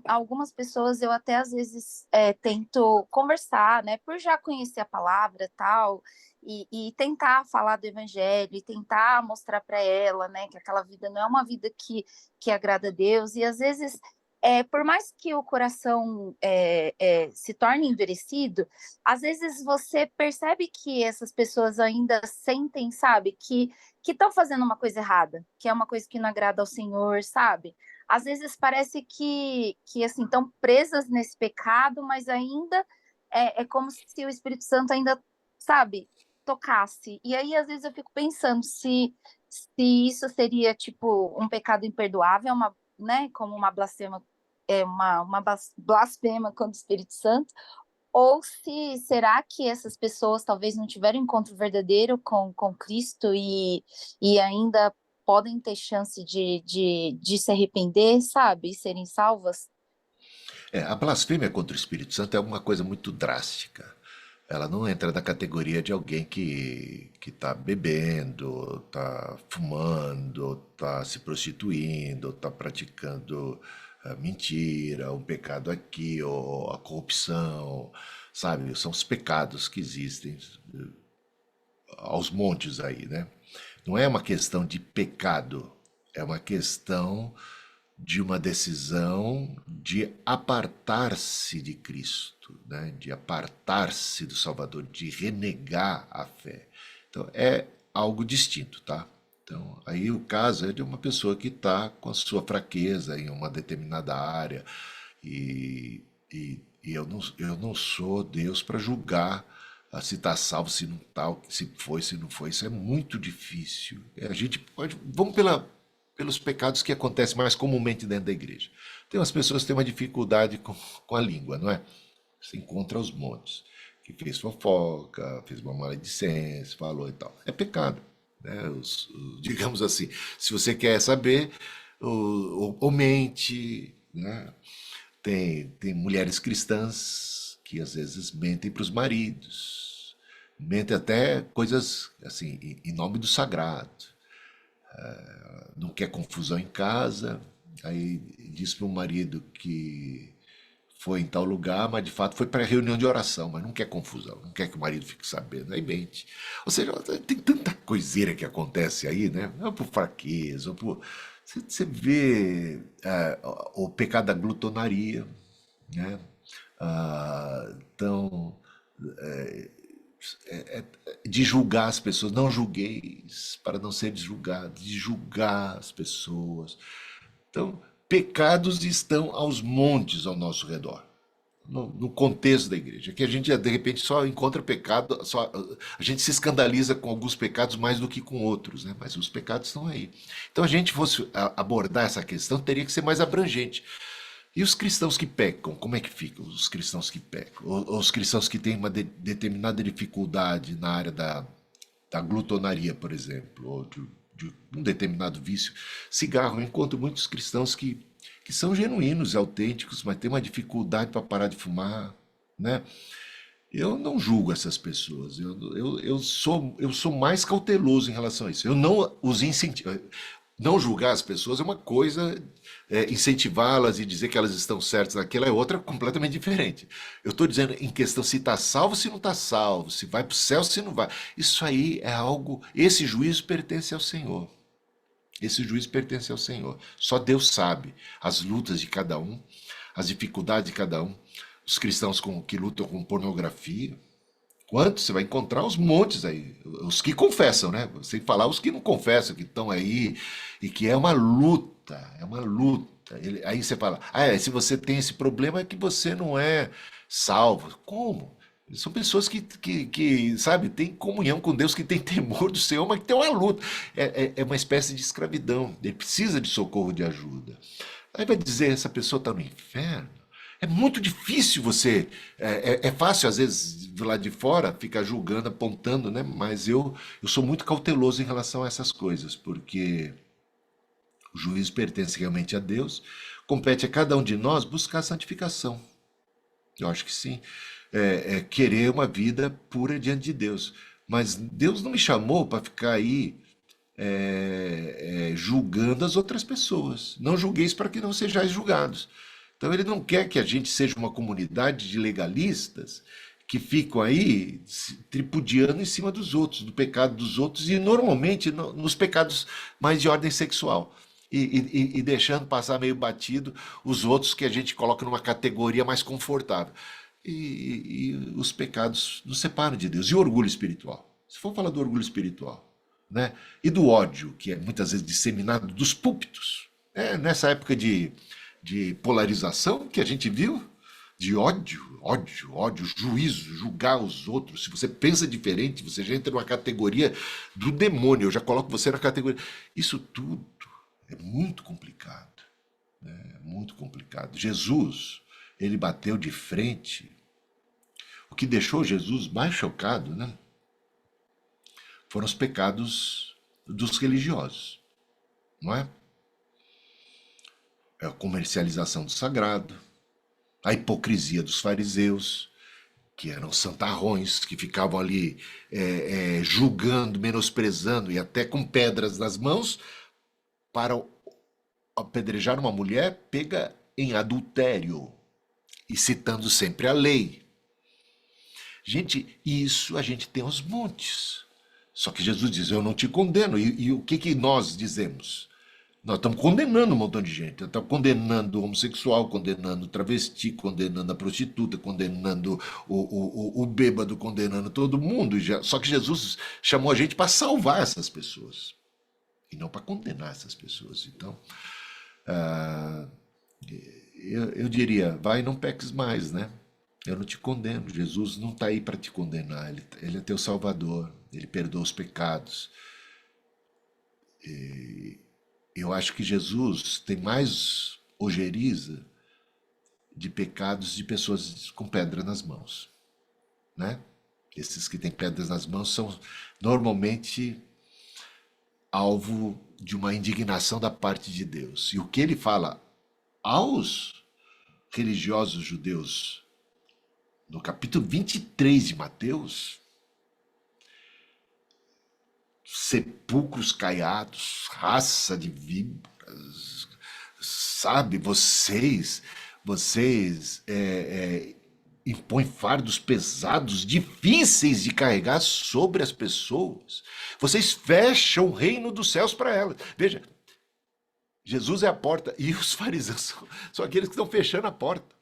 algumas pessoas eu até às vezes tento conversar, né, por já conhecer a palavra e tal, e tentar falar do evangelho, e tentar mostrar para ela, né, que aquela vida não é uma vida que agrada a Deus, e às vezes, por mais que o coração se torne endurecido, às vezes você percebe que essas pessoas ainda sentem, sabe, que estão fazendo uma coisa errada, que é uma coisa que não agrada ao Senhor, sabe? Às vezes parece que assim, estão presas nesse pecado, mas ainda é como se o Espírito Santo ainda, sabe, tocasse. E aí, às vezes, eu fico pensando se isso seria, tipo, um pecado imperdoável, né, como uma blasfema, uma blasfema contra o Espírito Santo, ou se será que essas pessoas talvez não tiveram um encontro verdadeiro com Cristo e ainda podem ter chance de se arrepender, sabe? E serem salvas? A blasfêmia contra o Espírito Santo é uma coisa muito drástica. Ela não entra na categoria de alguém que está bebendo, está fumando, está se prostituindo, está praticando mentira, um pecado aqui, ou a corrupção, sabe? São os pecados que existem aos montes aí, né? Não é uma questão de pecado, é uma questão de uma decisão de apartar-se de Cristo, né? De apartar-se do Salvador, de renegar a fé. Então é algo distinto, tá? Então aí o caso é de uma pessoa que está com a sua fraqueza em uma determinada área e eu não sou Deus para julgar se está salvo, se não está, se foi, se não foi. Isso é muito difícil. A gente pode. Vamos pelos pecados que acontecem mais comumente dentro da igreja. Tem umas pessoas que têm uma dificuldade com a língua, não é? Você encontra aos montes. Que fez fofoca, fez uma maledicência, falou e tal. É pecado. Né? Digamos assim, se você quer saber, ou mente, né? Tem mulheres cristãs que às vezes mentem para os maridos, mentem até coisas assim, em nome do sagrado. Não quer confusão em casa, aí diz para o marido que foi em tal lugar, mas de fato foi para a reunião de oração, mas não quer confusão, não quer que o marido fique sabendo, aí mente. Ou seja, tem tanta coiseira que acontece aí, né? Ou por fraqueza, ou por. Você vê o pecado da glutonaria, né? Então, de julgar as pessoas, não julgueis para não seres julgados, de julgar as pessoas. Então, pecados estão aos montes ao nosso redor. no contexto da igreja, que a gente de repente só encontra pecado, a gente se escandaliza com alguns pecados mais do que com outros, né? Mas os pecados estão aí. Então, a gente fosse abordar essa questão, teria que ser mais abrangente. E os cristãos que pecam, como é que ficam os cristãos que pecam? Ou os cristãos que têm uma determinada dificuldade na área da glutonaria, por exemplo, ou de um determinado vício. Cigarro, eu encontro muitos cristãos que são genuínos e autênticos, mas têm uma dificuldade para parar de fumar, né? Eu não julgo essas pessoas, eu sou mais cauteloso em relação a isso. Eu não os incentivo. Não julgar as pessoas é uma coisa, incentivá-las e dizer que elas estão certas naquilo é outra completamente diferente. Eu estou dizendo em questão se está salvo, se não está salvo, se vai para o céu, se não vai. Isso aí é algo. Esse juízo pertence ao Senhor. Esse juízo pertence ao Senhor. Só Deus sabe as lutas de cada um, as dificuldades de cada um. Os cristãos que lutam com pornografia. Quantos? Você vai encontrar os montes aí. Os que confessam, né? Sem falar os que não confessam, que estão aí, e que é uma luta, é uma luta. Aí você fala, se você tem esse problema é que você não é salvo. Como? São pessoas que sabe, têm comunhão com Deus, que têm temor do Senhor, mas que tem uma luta. É uma espécie de escravidão. Ele precisa de socorro, de ajuda. Aí vai dizer, essa pessoa está no inferno. É muito difícil você. É fácil, às vezes, lá de fora, ficar julgando, apontando, né? Mas eu sou muito cauteloso em relação a essas coisas, porque o juízo pertence realmente a Deus, compete a cada um de nós buscar a santificação. Eu acho que sim. Querer uma vida pura diante de Deus. Mas Deus não me chamou para ficar aí julgando as outras pessoas. Não julgueis para que não sejais julgados. Então ele não quer que a gente seja uma comunidade de legalistas que ficam aí tripudiando em cima dos outros, do pecado dos outros, e normalmente nos pecados mais de ordem sexual. E deixando passar meio batido os outros que a gente coloca numa categoria mais confortável. E os pecados nos separam de Deus. E o orgulho espiritual? Se for falar do orgulho espiritual, né? E do ódio, que é muitas vezes disseminado dos púlpitos. Nessa época de polarização que a gente viu, de ódio, juízo, julgar os outros. Se você pensa diferente, você já entra numa categoria do demônio, eu já coloco você na categoria. Isso tudo é muito complicado, né? Muito complicado. Jesus, ele bateu de frente. O que deixou Jesus mais chocado, né, foram os pecados dos religiosos, não é? A comercialização do sagrado, a hipocrisia dos fariseus, que eram santarrões, que ficavam ali julgando, menosprezando e até com pedras nas mãos para apedrejar uma mulher pega em adultério e citando sempre a lei. Gente, isso a gente tem aos montes. Só que Jesus diz, eu não te condeno. E o que nós dizemos? Nós estamos condenando um montão de gente. Nós estamos condenando o homossexual, condenando o travesti, condenando a prostituta, condenando o bêbado, condenando todo mundo. Só que Jesus chamou a gente para salvar essas pessoas. E não para condenar essas pessoas. Então, eu diria, vai e não peques mais, né? Eu não te condeno. Jesus não está aí para te condenar. Ele é teu Salvador. Ele perdoa os pecados. Eu acho que Jesus tem mais ojeriza de pecados de pessoas com pedra nas mãos, né? Esses que têm pedras nas mãos são normalmente alvo de uma indignação da parte de Deus. E o que ele fala aos religiosos judeus no capítulo 23 de Mateus: sepulcros caiados, raça de víboras, sabe, vocês impõem fardos pesados, difíceis de carregar sobre as pessoas. Vocês fecham o reino dos céus para elas. Veja, Jesus é a porta e os fariseus são aqueles que estão fechando a porta,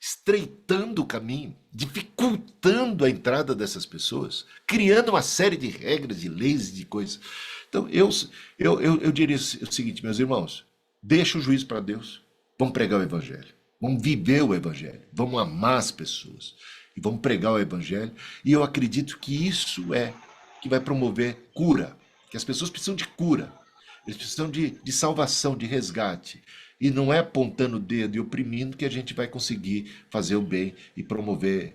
estreitando o caminho, dificultando a entrada dessas pessoas, criando uma série de regras, de leis e de coisas. Então, eu diria o seguinte, meus irmãos, deixa o juízo para Deus, vamos pregar o evangelho. Vamos viver o Evangelho, vamos amar as pessoas e vamos pregar o Evangelho. E eu acredito que isso é que vai promover cura, que as pessoas precisam de cura, eles precisam de salvação, de resgate. E não é apontando o dedo e oprimindo que a gente vai conseguir fazer o bem e promover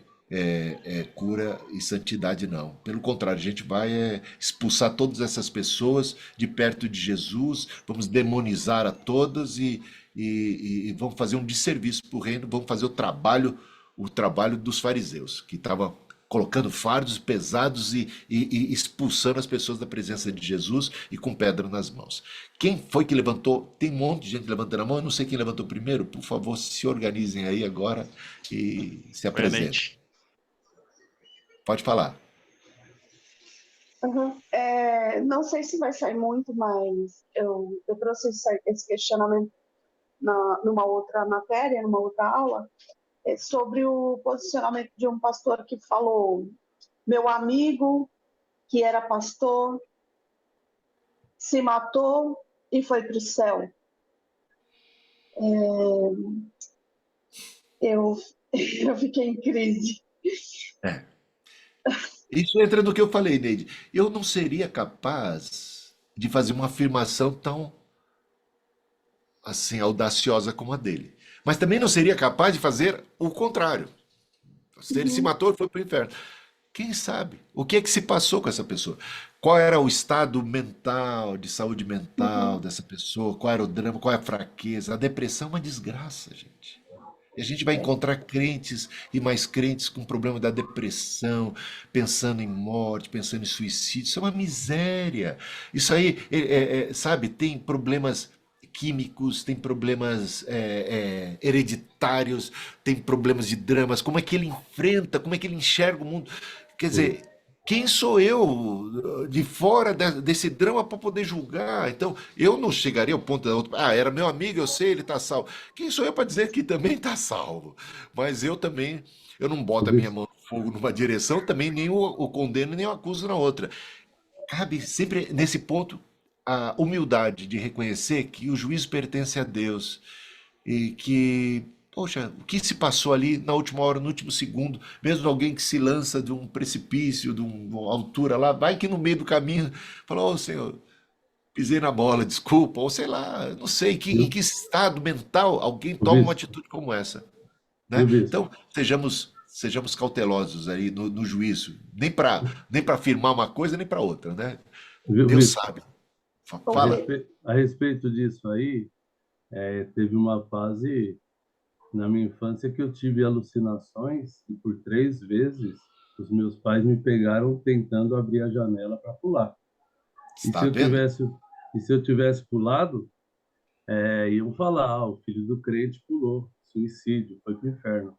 cura e santidade, não. Pelo contrário, a gente vai expulsar todas essas pessoas de perto de Jesus, vamos demonizar a todas e vamos fazer um desserviço para o reino, vamos fazer o trabalho dos fariseus, que estavam colocando fardos pesados e expulsando as pessoas da presença de Jesus e com pedra nas mãos. Quem foi que levantou? Tem um monte de gente levantando a mão, eu não sei quem levantou primeiro. Por favor, se organizem aí agora e se apresentem. Pode falar. Uhum. Não sei se vai sair muito, mas eu trouxe esse questionamento numa outra matéria, numa outra aula, sobre o posicionamento de um pastor que falou: meu amigo, que era pastor, se matou e foi para o céu. Eu fiquei em crise. Isso entra no que eu falei, Neide. Eu não seria capaz de fazer uma afirmação tão assim audaciosa como a dele. Mas também não seria capaz de fazer o contrário. Se ele se matou, ele foi para o inferno. Quem sabe? O que é que se passou com essa pessoa? Qual era o estado mental, de saúde mental dessa pessoa? Qual era o drama? Qual é a fraqueza? A depressão é uma desgraça, gente. E a gente vai encontrar crentes e mais crentes com problema da depressão, pensando em morte, pensando em suicídio. Isso é uma miséria. Isso aí, sabe, tem problemas químicos, tem problemas hereditários, tem problemas de dramas. Como é que ele enfrenta, como é que ele enxerga o mundo? Quer dizer, quem sou eu de fora desse drama para poder julgar? Então, eu não chegaria ao ponto da outra. Ah, era meu amigo, eu sei, ele está salvo. Quem sou eu para dizer que também está salvo? Mas eu também, eu não boto a minha mão no fogo numa direção, também nem o condeno, nem o acuso na outra. Cabe sempre nesse ponto a humildade de reconhecer que o juízo pertence a Deus e que, poxa, o que se passou ali na última hora, no último segundo, mesmo alguém que se lança de um precipício, de uma altura lá, vai que no meio do caminho fala: ô Senhor, pisei na bola, desculpa, ou sei lá, não sei em que estado mental alguém toma uma atitude como essa, né? Então, sejamos cautelosos aí no juízo, nem para afirmar uma coisa nem para outra, né? Deus sabe. Fala. A respeito disso aí, teve uma fase na minha infância que eu tive alucinações e por 3 vezes os meus pais me pegaram tentando abrir a janela para pular. Está vendo? Se eu tivesse pulado, iam falar: o filho do crente pulou, suicídio, foi pro inferno.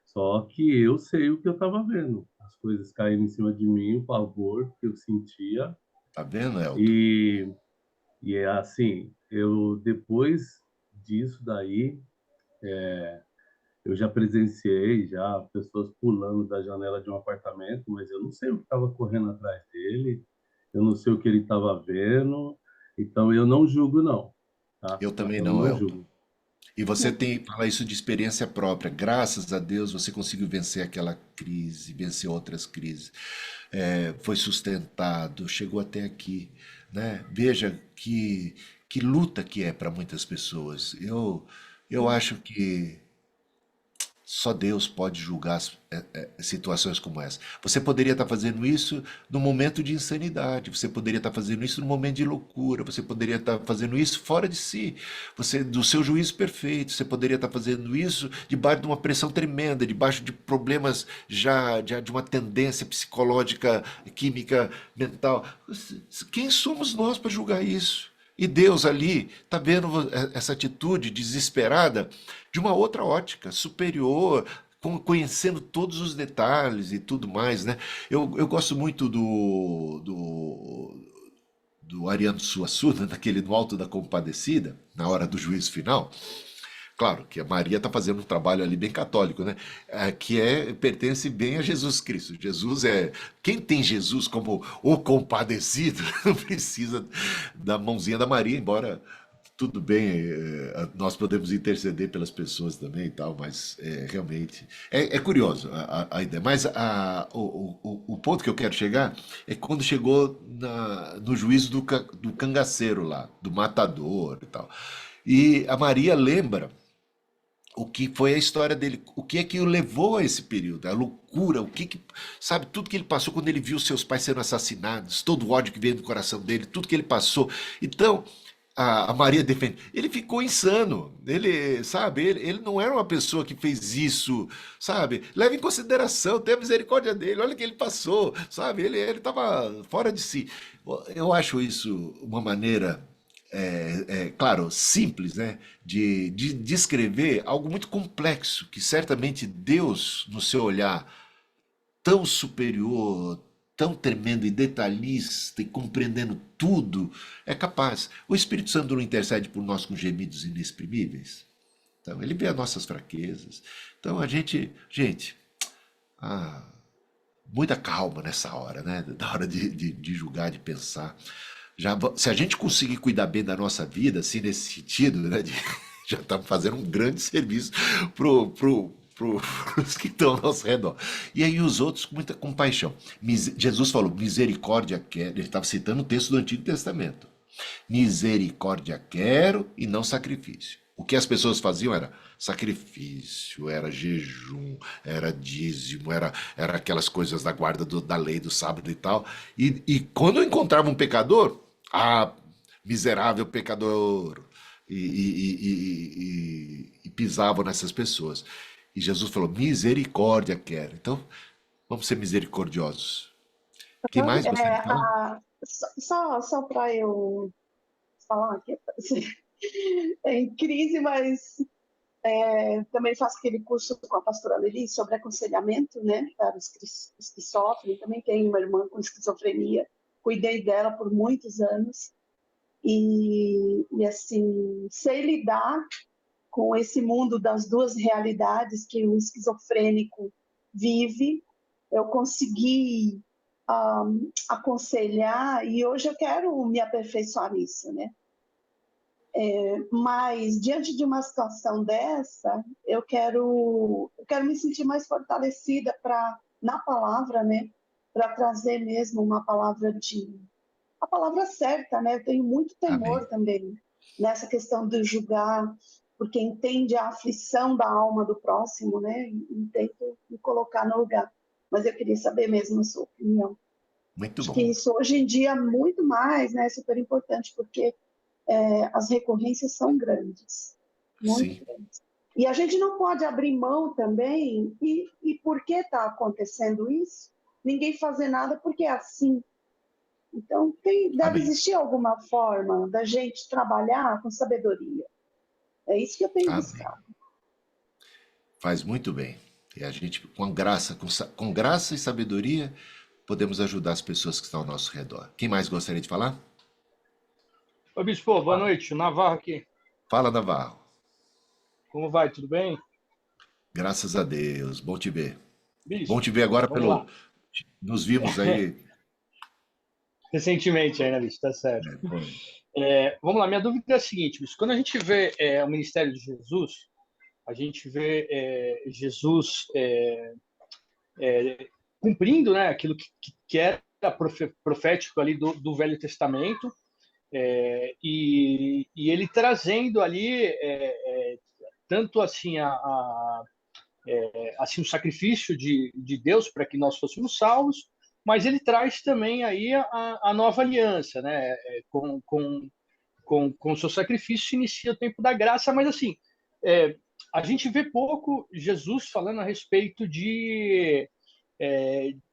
Só que eu sei o que eu estava vendo, as coisas caindo em cima de mim, o pavor que eu sentia. Tá vendo, Elton? E é assim, eu depois disso daí, eu já presenciei pessoas pulando da janela de um apartamento, mas eu não sei o que estava correndo atrás dele, eu não sei o que ele estava vendo, então eu não julgo não, tá? Eu também Eu não, não Elton. julgo. E você fala isso de experiência própria. Graças a Deus você conseguiu vencer aquela crise, vencer outras crises. Foi sustentado, chegou até aqui, né? Veja que luta que é para muitas pessoas. Eu acho que só Deus pode julgar situações como essa. Você poderia estar fazendo isso no momento de insanidade, você poderia estar fazendo isso no momento de loucura, você poderia estar fazendo isso fora de si, do seu juízo perfeito, você poderia estar fazendo isso debaixo de uma pressão tremenda, debaixo de problemas já de uma tendência psicológica, química, mental. Quem somos nós para julgar isso? E Deus ali está vendo essa atitude desesperada de uma outra ótica, superior, conhecendo todos os detalhes e tudo mais, né? Eu gosto muito do Ariano Suassuna, naquele No Alto da Compadecida, na hora do juízo final. Claro que a Maria está fazendo um trabalho ali bem católico, né? Pertence bem a Jesus Cristo. Quem tem Jesus como o compadecido não precisa da mãozinha da Maria, embora tudo bem, nós podemos interceder pelas pessoas também e tal, mas realmente é curioso a ideia. Mas o ponto que eu quero chegar é quando chegou no juízo do cangaceiro lá, do matador e tal. E a Maria lembra o que foi a história dele, o que é que o levou a esse período, a loucura, sabe, tudo que ele passou quando ele viu seus pais sendo assassinados, todo o ódio que veio do coração dele, tudo que ele passou. Então, a Maria defende, ele ficou insano, ele, sabe, ele não era uma pessoa que fez isso, sabe, leva em consideração, tenha misericórdia dele, olha o que ele passou, sabe, ele estava fora de si. Eu acho isso uma maneira claro, simples, né, de descrever algo muito complexo, que certamente Deus, no seu olhar tão superior, tão tremendo e detalhista e compreendendo tudo, é capaz. O Espírito Santo não intercede por nós com gemidos inexprimíveis? Então, ele vê as nossas fraquezas. Então, gente, ah, muita calma nessa hora, né, na hora de julgar, de pensar. Se a gente conseguir cuidar bem da nossa vida, assim, nesse sentido, né, já estamos fazendo um grande serviço pros que estão ao nosso redor. E aí os outros com muita compaixão. Jesus falou, misericórdia quero, ele estava citando o texto do Antigo Testamento. Misericórdia quero e não sacrifício. O que as pessoas faziam era sacrifício, era jejum, era dízimo, era aquelas coisas da guarda da lei do sábado e tal. E quando encontrava um pecador, miserável pecador, e pisavam nessas pessoas. E Jesus falou, misericórdia quero. Então, vamos ser misericordiosos. Quem mais gostaria de falar? Só para eu falar aqui, em crise, mas também faço aquele curso com a pastora Lili sobre aconselhamento, né, para os que sofrem. Também tenho uma irmã com esquizofrenia, cuidei dela por muitos anos e assim, sei lidar com esse mundo das duas realidades que o esquizofrênico vive. Eu consegui aconselhar e hoje eu quero me aperfeiçoar nisso, né? Mas diante de uma situação dessa, eu quero me sentir mais fortalecida na palavra, né? Para trazer mesmo uma palavra a palavra certa, né? Eu tenho muito temor Amém. também nessa questão de julgar, porque entende a aflição da alma do próximo, né? E tento me colocar no lugar. Mas eu queria saber mesmo a sua opinião. Muito Acho bom. que isso hoje em dia muito mais, né? É super importante, porque as recorrências são grandes, muito Sim. grandes. E a gente não pode abrir mão também, e por que está acontecendo isso? Ninguém fazer nada porque é assim. Então, deve Amém. existir alguma forma da gente trabalhar com sabedoria. É isso que eu tenho Amém. buscado. Faz muito bem. E a gente, com graça e sabedoria, podemos ajudar as pessoas que estão ao nosso redor. Quem mais gostaria de falar? Ô, Bispo, boa noite. Navarro aqui. Fala, Navarro. Como vai? Tudo bem? Graças a Deus. Bom te ver. Bispo, Bom te ver agora vamos lá. Nos vimos aí. Recentemente ainda, Bispo, tá certo. Vamos lá, minha dúvida é a seguinte, Bispo. Quando a gente vê o ministério de Jesus, a gente vê Jesus cumprindo, né, aquilo que era profético ali do Velho Testamento, e ele trazendo ali tanto assim assim o sacrifício de Deus para que nós fôssemos salvos, mas ele traz também aí a nova aliança, né? Com o seu sacrifício se inicia o tempo da graça, mas assim a gente vê pouco Jesus falando a respeito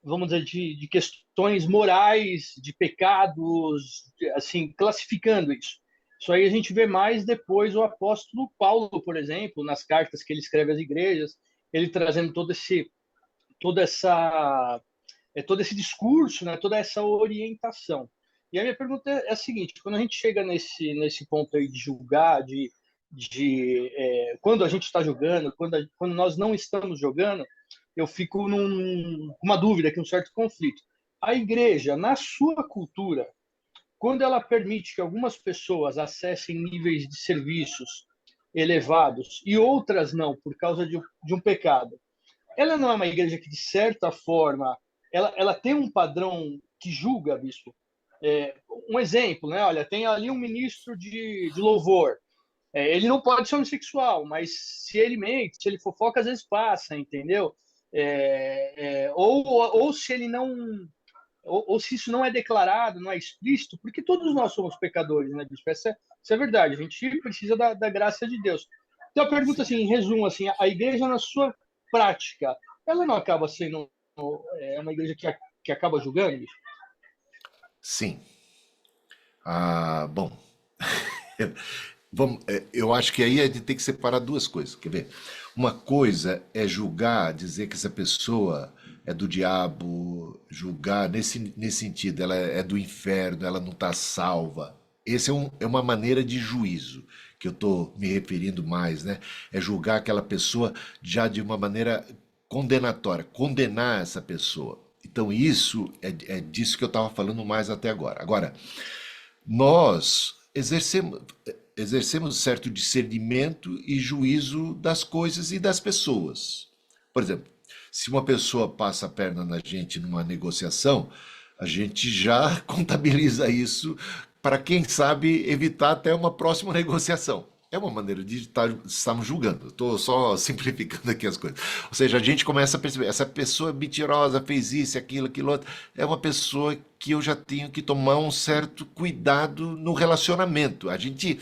vamos dizer, de questões morais, de pecados, assim, classificando isso. Isso aí a gente vê mais depois o apóstolo Paulo, por exemplo, nas cartas que ele escreve às igrejas, ele trazendo todo esse discurso, né, toda essa orientação. E a minha pergunta é a seguinte: quando a gente chega nesse ponto aí de julgar, quando a gente está jogando, quando nós não estamos jogando, eu fico com uma dúvida, com um certo conflito. A igreja, na sua cultura, quando ela permite que algumas pessoas acessem níveis de serviços elevados e outras não, por causa de um pecado, ela não é uma igreja que, de certa forma, ela tem um padrão que julga, bispo? Um exemplo, né? Olha, tem ali um ministro de louvor. Ele não pode ser homossexual, mas se ele mente, se ele fofoca, às vezes passa, entendeu? Ou se ele não... Ou se isso não é declarado, não é explícito, porque todos nós somos pecadores, né, bispo? Isso é verdade, a gente precisa da graça de Deus. Então, eu pergunto assim, em resumo, assim, a igreja, na sua prática, ela não acaba sendo uma igreja que acaba julgando, bispo? Sim. Bom, eu acho que aí a gente tem que separar duas coisas. Quer ver? Uma coisa é julgar, dizer que essa pessoa é do diabo, julgar nesse sentido, ela é do inferno, ela não está salva. Esse é uma maneira de juízo que eu estou me referindo mais, né? É julgar aquela pessoa já de uma maneira condenatória, condenar essa pessoa. Então isso é disso que eu estava falando mais até agora. Agora, nós exercemos certo discernimento e juízo das coisas e das pessoas. Por exemplo, se uma pessoa passa a perna na gente numa negociação, a gente já contabiliza isso para, quem sabe, evitar até uma próxima negociação. É uma maneira de estarmos julgando. Estou só simplificando aqui as coisas. Ou seja, a gente começa a perceber, essa pessoa mentirosa fez isso, aquilo, aquilo outro. É uma pessoa que eu já tenho que tomar um certo cuidado no relacionamento. A gente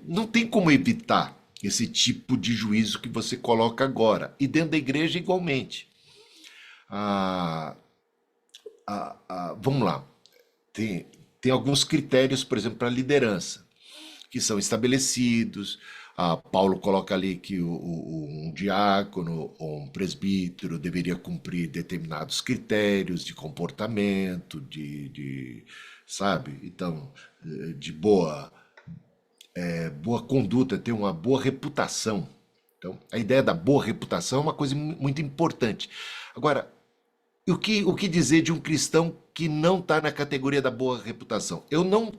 não tem como evitar esse tipo de juízo que você coloca agora. E dentro da igreja, igualmente. Vamos lá. Tem alguns critérios, por exemplo, para liderança, que são estabelecidos. Paulo coloca ali que um diácono ou um presbítero deveria cumprir determinados critérios de comportamento, sabe? Então, de boa conduta, ter uma boa reputação. Então, a ideia da boa reputação é uma coisa muito importante. Agora, o que dizer de um cristão que não está na categoria da boa reputação? Eu não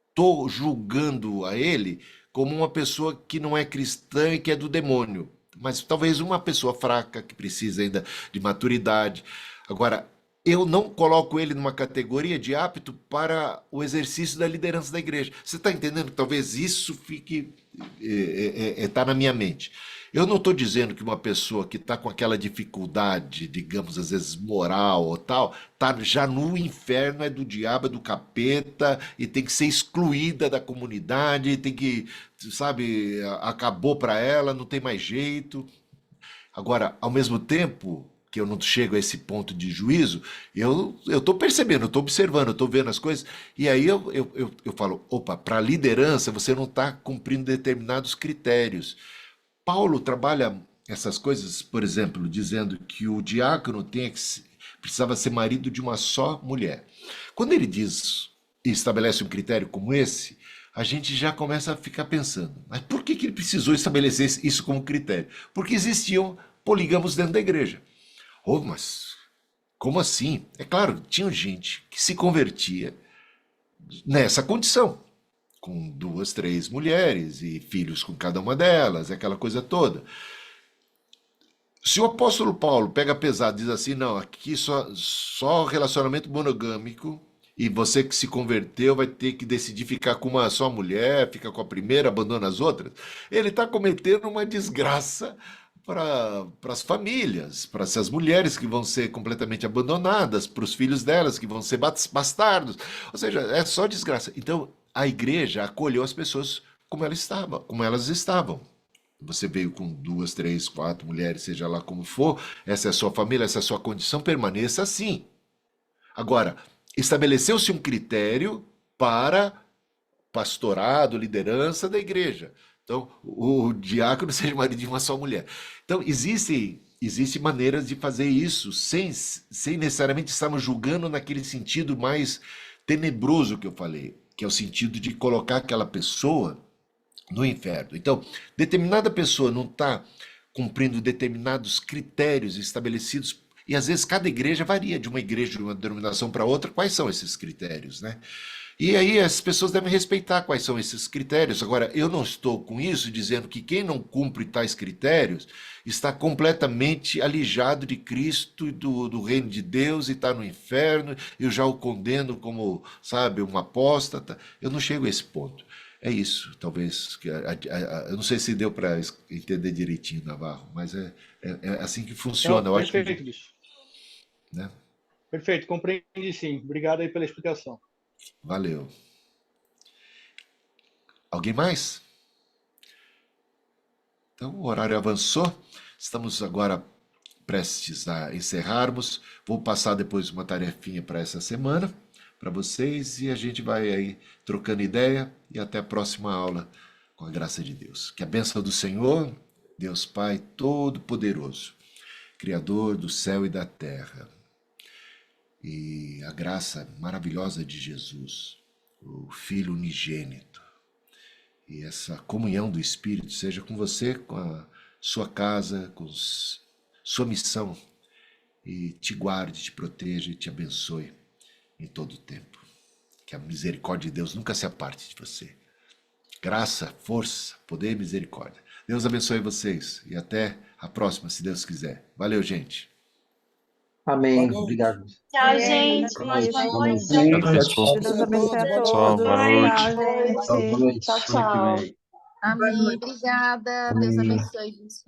estou julgando a ele como uma pessoa que não é cristã e que é do demônio, mas talvez uma pessoa fraca, que precisa ainda de maturidade. Agora, eu não coloco ele numa categoria de apto para o exercício da liderança da igreja. Você está entendendo que talvez isso fique... está na minha mente. Eu não estou dizendo que uma pessoa que está com aquela dificuldade, digamos, às vezes moral ou tal, está já no inferno, é do diabo, é do capeta, e tem que ser excluída da comunidade, tem que, sabe, acabou para ela, não tem mais jeito. Agora, ao mesmo tempo que eu não chego a esse ponto de juízo, eu estou percebendo, eu estou observando, eu estou vendo as coisas, e aí eu falo, opa, para a liderança você não está cumprindo determinados critérios. Paulo trabalha essas coisas, por exemplo, dizendo que o diácono precisava ser marido de uma só mulher. Quando ele diz e estabelece um critério como esse, a gente já começa a ficar pensando, mas por que ele precisou estabelecer isso como critério? Porque existiam polígamos dentro da igreja. Mas como assim? É claro, tinha gente que se convertia nessa condição, com 2, 3 mulheres e filhos com cada uma delas, aquela coisa toda. Se o apóstolo Paulo pega pesado e diz assim, não, aqui só relacionamento monogâmico, e você que se converteu vai ter que decidir ficar com uma só mulher, fica com a primeira, abandona as outras, ele está cometendo uma desgraça para as famílias, para essas mulheres que vão ser completamente abandonadas, para os filhos delas que vão ser bastardos. Ou seja, é só desgraça. Então, a igreja acolheu as pessoas como elas estavam. Você veio com 2, 3, 4 mulheres, seja lá como for, essa é a sua família, essa é a sua condição, permaneça assim. Agora, estabeleceu-se um critério para pastorado, liderança da igreja. Então, o diácono seja marido de uma só mulher. Então, existem maneiras de fazer isso sem necessariamente estarmos julgando naquele sentido mais tenebroso que eu falei, que é o sentido de colocar aquela pessoa no inferno. Então, determinada pessoa não está cumprindo determinados critérios estabelecidos E às vezes cada igreja varia de uma igreja, de uma denominação para outra, quais são esses critérios, né? E aí as pessoas devem respeitar quais são esses critérios. Agora, eu não estou com isso dizendo que quem não cumpre tais critérios está completamente alijado de Cristo e do reino de Deus e está no inferno, eu já o condeno como, sabe, um apóstata. Eu não chego a esse ponto. É isso, talvez. Eu não sei se deu para entender direitinho, Navarro, mas é assim que funciona. Não, Eu acho perfeito, que, bispo. né? Perfeito, compreendi sim. Obrigado aí pela explicação. Valeu. Alguém mais? Então, o horário avançou. Estamos agora prestes a encerrarmos. Vou passar depois uma tarefinha para essa semana, para vocês, e a gente vai aí trocando ideia e até a próxima aula, com a graça de Deus. Que a bênção do Senhor, Deus Pai Todo-Poderoso, Criador do céu e da terra, e a graça maravilhosa de Jesus, o Filho unigênito, e essa comunhão do Espírito seja com você, com a sua casa, com sua missão, e te guarde, te proteja e te abençoe em todo o tempo. Que a misericórdia de Deus nunca se aparte de você. Graça, força, poder e misericórdia. Deus abençoe vocês e até a próxima, se Deus quiser. Valeu, gente. Amém. Obrigado. Tchau, gente. Uma ótima noite. Deus abençoe. Deus abençoe a Pessoal, todos. boa noite. Tchau, Boa gente. noite. Tchau, Semana que tchau. vem. Amém. Obrigada. Deus Amém. abençoe isso.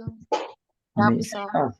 Tchau, Amém. pessoal. Ah,